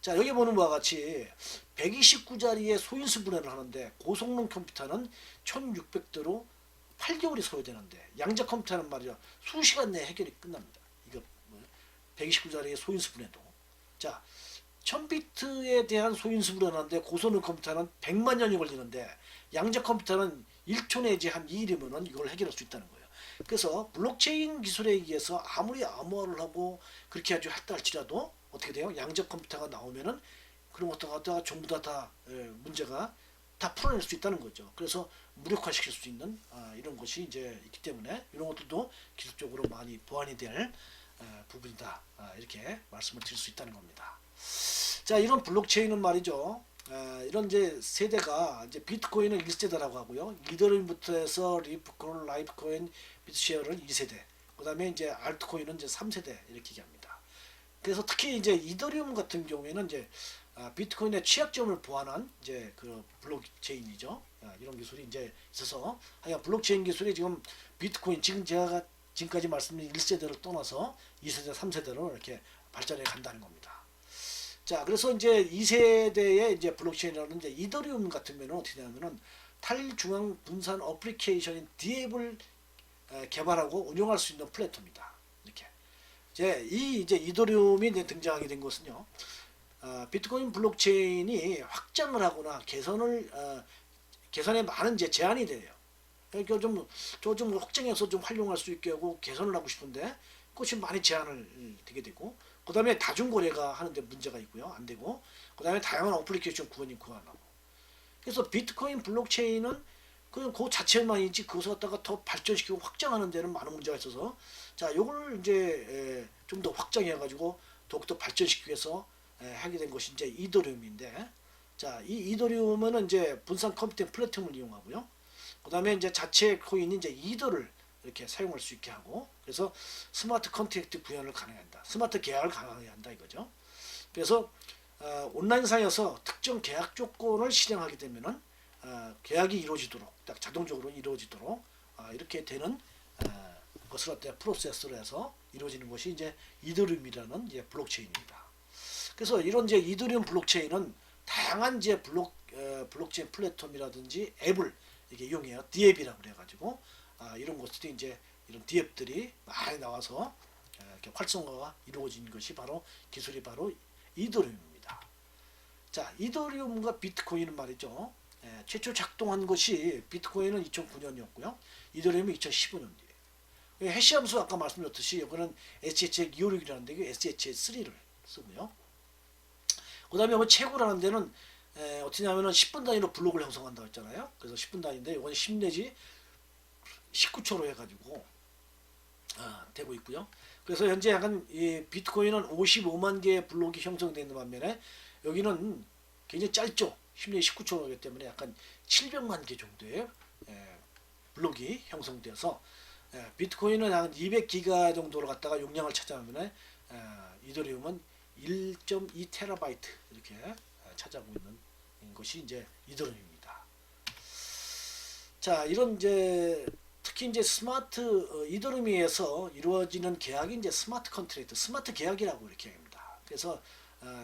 자, 여기 보는 바와 같이 129자리의 소인수 분해를 하는데 고성능 컴퓨터는 1600대로 8개월이 소요되는데 양자 컴퓨터는 말이죠. 수시간 내에 해결이 끝납니다. 이거 129자리의 소인수 분해도. 자, 1000비트에 대한 소인수 분해를 하는데 고성능 컴퓨터는 100만 년이 걸리는데 양자 컴퓨터는 1초 내지 한 2일이면은 이걸 해결할 수 있다는 거예요. 그래서 블록체인 기술에 의해서 아무리 암호화를 하고 그렇게 아주 했다 할지라도 어떻게 돼요? 양자 컴퓨터가 나오면은 그런 것들 갖다가 전부 다 문제가 다 풀어낼 수 있다는 거죠. 그래서 무력화시킬 수 있는 이런 것이 이제 있기 때문에 이런 것들도 기술적으로 많이 보완이 될 부분이다. 이렇게 말씀을 드릴 수 있다는 겁니다. 자, 이런 블록체인은 말이죠. 이런 이제 세대가 이제 비트코인은 1세대라고 하고요. 이더리움부터 해서 리프코인, 라이프코인, 비트쉐어는 2세대. 그다음에 이제 알트코인은 이제 3세대 이렇게 얘기합니다. 그래서 특히 이제 이더리움 같은 경우에는 이제 비트코인의 취약점을 보완한 이제 그 블록체인이죠. 이런 기술이 이제 있어서 하여간 블록체인 기술이 지금 비트코인 지금 제가 지금까지 말씀드린 1세대를 떠나서 2세대, 3세대로 이렇게 발전해 간다는 겁니다. 자, 그래서 이제 2세대의 이제 블록체인이라는 이제 이더리움 같은 경우는 어떻게 되냐면은 탈중앙 분산 어플리케이션인 DApp을 개발하고 운영할 수 있는 플랫폼이다. 이렇게. 이제 이더리움이 이제 등장하게 된 것은요. 비트코인 블록체인이 확장을 하거나 개선에 많은 이제 제한이 돼요. 그러니까 좀 확장해서 좀 활용할 수 있게 하고 개선을 하고 싶은데 그것이 많이 제한을 되게 되고 그 다음에 다중거래가 하는데 문제가 있고요. 안 되고 그 다음에 다양한 어플리케이션 구현이 구현하고 그래서 비트코인 블록체인은 그 자체만이지 그것을 갖다가 더 발전시키고 확장하는 데는 많은 문제가 있어서 자 요걸 이제 좀 더 확장해 가지고 더욱더 발전시키기 위해서 하게 된 것이 이제 이더리움인데 자 이 이더리움은 이제 분산 컴퓨팅 플랫폼을 이용하고요. 그 다음에 이제 자체 코인이 이제 이더를 이렇게 사용할 수 있게 하고 그래서 스마트 컨트랙트 구현을 가능한다. 스마트 계약을 가능하게 한다 이거죠. 그래서 온라인상에서 특정 계약 조건을 실행하게 되면은 계약이 이루어지도록 딱 자동적으로 이루어지도록 이렇게 되는 것을 어때 프로세스로 해서 이루어지는 것이 이제 이더리움이라는 이제 블록체인입니다. 그래서 이런 이제 이더리움 블록체인은 다양한 이제 블록체인 플랫폼이라든지 앱을 이렇게 이용해요. 디앱이라고 그래가지고 이런 것들이 이제 이런 디앱들이 많이 나와서 이렇게 활성화가 이루어진 것이 바로 기술이 바로 이더리움입니다. 자, 이더리움과 비트코인은 말이죠. 최초 작동한 것이 비트코인은 2009년이었고요. 이더리움이 2015년이에요. 해시함수 아까 말씀드렸듯이 이거는 SHA-256이라는 데 SHA-3를 쓰고요. 그 다음에 최고라는 데는 어떻게 하면은 10분 단위로 블록을 형성한다고 했잖아요. 그래서 10분 단위인데 이건 10 내지 19초로 해가지고 되고 있고요. 그래서 현재 약간 이 비트코인은 55만 개의 블록이 형성되는 반면에 여기는 굉장히 짧죠. 10 내지 19초이기 때문에 약간 700만 개 정도의 블록이 형성돼서 비트코인은 한 200기가 정도로 갖다가 용량을 차지하면 이더리움은 1.2 테라바이트 이렇게 차지하고 있는 것이 이제 이더리움입니다. 자, 이런 이제 특히 이제 스마트 이더리움에서 이루어지는 계약이 이제 스마트 컨트랙트, 스마트 계약이라고 이렇게 합니다. 그래서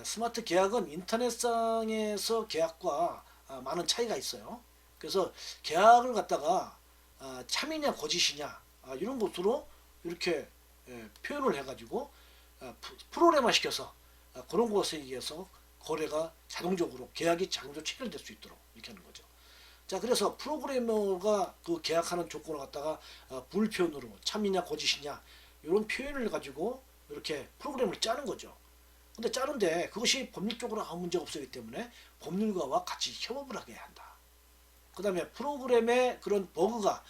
스마트 계약은 인터넷상에서 계약과 많은 차이가 있어요. 그래서 계약을 갖다가 참이냐 거짓이냐 이런 것으로 이렇게 표현을 해가지고 프로그램화 시켜서 그런 것에 의해서 거래가 자동적으로 계약이 자동적으로 체결될 수 있도록 이렇게 하는 거죠. 자, 그래서 프로그래머가 그 계약하는 조건을 갖다가 불표현으로 참이냐 거짓이냐 이런 표현을 가지고 이렇게 프로그램을 짜는 거죠. 근데 짜는데 그것이 법률적으로 아무 문제가 없기 때문에 법률가와 같이 협업을 하게 한다. 그 다음에 프로그램에 그런 버그가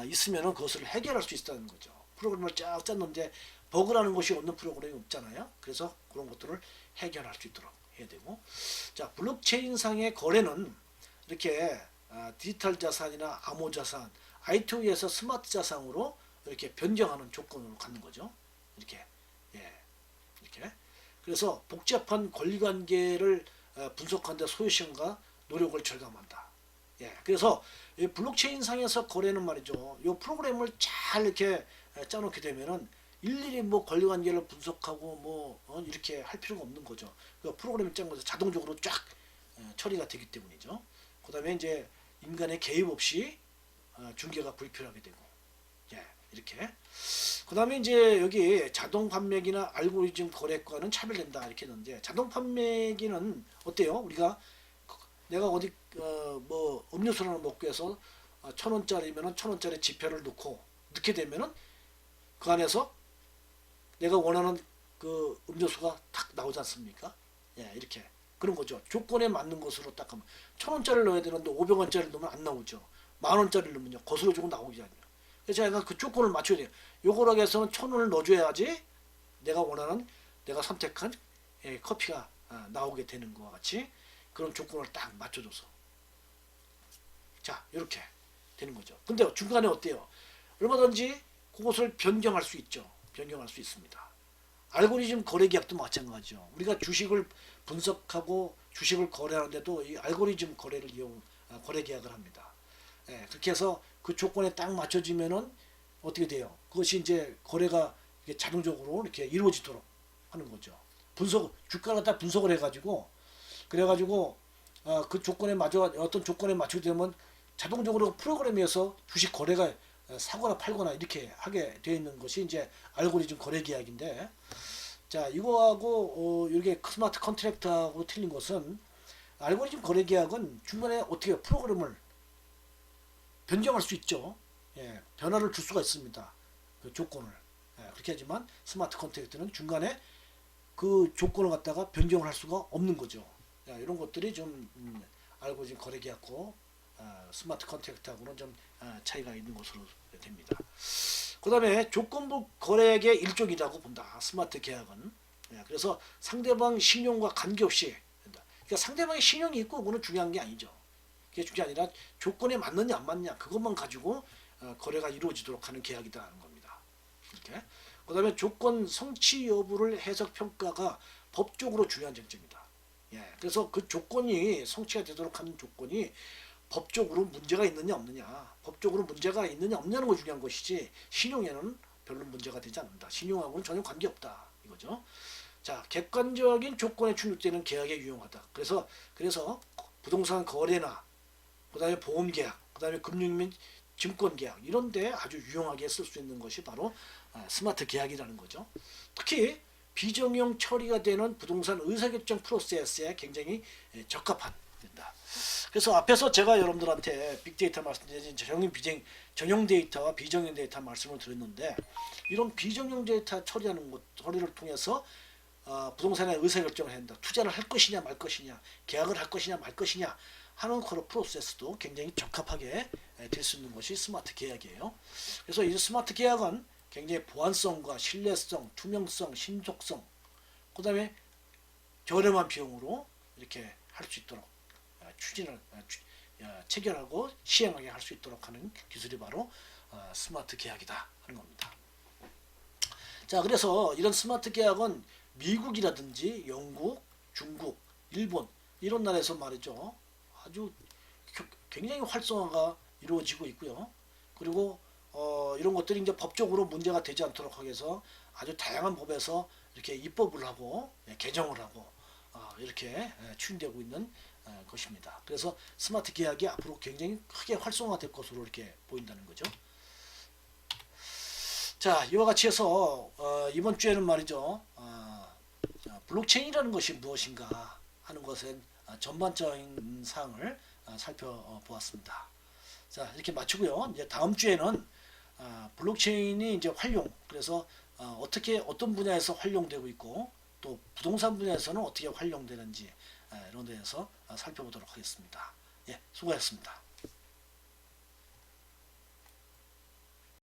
있으면 그것을 해결할 수 있다는 거죠. 프로그램을 쫙 짰는데 버그라는 것이 없는 프로그램이 없잖아요. 그래서 그런 것들을 해결할 수 있도록 해야 되고 자 블록체인상의 거래는 이렇게 디지털 자산이나 암호 자산, I2E에서 스마트 자산으로 이렇게 변경하는 조건으로 갖는 거죠. 이렇게 이렇게 그래서 복잡한 권리관계를 분석하는 데 소요시간과 노력을 절감한다. 그래서 이 블록체인 상에서 거래는 말이죠. 이 프로그램을 잘 이렇게 짜놓게 되면은 일일이 뭐 권리관계를 분석하고 이렇게 할 필요가 없는 거죠. 그 프로그램을 짠 것에서 자동적으로 쫙 처리가 되기 때문이죠. 그 다음에 이제 인간의 개입 없이 중개가 불필요하게 되고 이렇게 그 다음에 이제 여기 자동 판매기나 알고리즘 거래과는 차별된다 이렇게 했는데 자동 판매기는 어때요? 우리가 내가 어디 뭐 음료수를 하나 먹고 해서 1,000원짜리면은 1,000원짜리 지폐를 넣게 되면은 그 안에서 내가 원하는 그 음료수가 딱 나오지 않습니까? 이렇게 그런 거죠. 조건에 맞는 것으로 딱 하면 1,000원짜리를 넣어야 되는데 500원짜리를 넣으면 안 나오죠. 10,000원짜리를 넣으면요 거슬러지고 나오지 않아요. 그래서 제가 그 조건을 맞춰야 돼요. 요거라고 해서는 1,000원을 넣어줘야지 내가 원하는 내가 선택한 커피가 나오게 되는 것과 같이 그런 조건을 딱 맞춰줘서 자 이렇게 되는 거죠. 근데 중간에 어때요? 얼마든지 그것을 변경할 수 있죠. 변경할 수 있습니다. 알고리즘 거래 계약도 마찬가지죠. 우리가 주식을 분석하고 주식을 거래하는데도 이 알고리즘 거래를 거래 계약을 합니다. 예, 그렇게 해서 그 조건에 딱 맞춰지면은 어떻게 돼요? 그것이 이제 거래가 이게 자동적으로 이렇게 이루어지도록 하는 거죠. 주가를 다 분석을 해가지고 그래가지고 그 조건에 맞춰 어떤 조건에 맞추게 되면 자동적으로 프로그램에서 주식 거래가 사거나 팔거나 이렇게 하게 되어 있는 것이 이제 알고리즘 거래 계약인데, 자 이거하고 이게 스마트 컨트랙트하고 틀린 것은 알고리즘 거래 계약은 중간에 어떻게 프로그램을 변경할 수 있죠. 예, 변화를 줄 수가 있습니다. 그 조건을. 예, 그렇게 하지만 스마트 컨트랙트는 중간에 그 조건을 갖다가 변경을 할 수가 없는 거죠. 야, 이런 것들이 좀 알고리즘 거래 계약고 스마트 컨트랙트하고는 좀 차이가 있는 것으로 됩니다. 그 다음에 조건부 거래액의 일종이라고 본다. 스마트 계약은. 예, 그래서 상대방 신용과 관계없이 된다. 그러니까 상대방의 신용이 있고 그거는 중요한 게 아니죠. 그게 중요한 게 아니라 조건에 맞느냐 안 맞느냐 그것만 가지고 거래가 이루어지도록 하는 계약이다라는 겁니다. 이렇게. 그 다음에 조건 성취 여부를 해석 평가가 법적으로 중요한 쟁점이다. 예, 그래서 그 조건이 성취가 되도록 하는 조건이 법적으로 문제가 있느냐 없느냐, 법적으로 문제가 있느냐 없느냐는 거 중요한 것이지 신용에는 별로 문제가 되지 않는다. 신용하고는 전혀 관계없다 이거죠. 자, 객관적인 조건에 충족되는 계약에 유용하다. 그래서 부동산 거래나 그다음에 보험 계약, 그다음에 금융 및 증권 계약 이런 데 아주 유용하게 쓸 수 있는 것이 바로 스마트 계약이라는 거죠. 특히 비정형 처리가 되는 부동산 의사결정 프로세스에 굉장히 적합한 된다. 그래서 앞에서 제가 여러분들한테 빅데이터 말씀드린 전형 데이터와 비정형 데이터 말씀을 드렸는데 이런 비정형 데이터 처리를 통해서 부동산의 의사결정을 한다. 투자를 할 것이냐 말 것이냐, 계약을 할 것이냐 말 것이냐 하는 그런 프로세스도 굉장히 적합하게 될 수 있는 것이 스마트 계약이에요. 그래서 이 스마트 계약은 굉장히 보안성과 신뢰성, 투명성, 신속성, 그 다음에 저렴한 비용으로 이렇게 할 수 있도록 체결하고 시행하게 할 수 있도록 하는 기술이 바로 스마트 계약이다 하는 겁니다. 자, 그래서 이런 스마트 계약은 미국이라든지 영국, 중국, 일본 이런 나라에서 말이죠. 아주 굉장히 활성화가 이루어지고 있고요. 그리고 이런 것들이 이제 법적으로 문제가 되지 않도록 하기 위해서 아주 다양한 법에서 이렇게 입법을 하고 개정을 하고 이렇게 추진되고 있는 것입니다. 그래서 스마트 계약이 앞으로 굉장히 크게 활성화될 것으로 이렇게 보인다는 거죠. 자, 이와 같이 해서 이번 주에는 말이죠. 블록체인이라는 것이 무엇인가 하는 것은 전반적인 사항을 살펴보았습니다. 자, 이렇게 마치고요. 이제 다음 주에는 블록체인이 이제 그래서 어떤 분야에서 활용되고 있고 또 부동산 분야에서는 어떻게 활용되는지 이런 데에서 살펴보도록 하겠습니다. 예, 수고하셨습니다.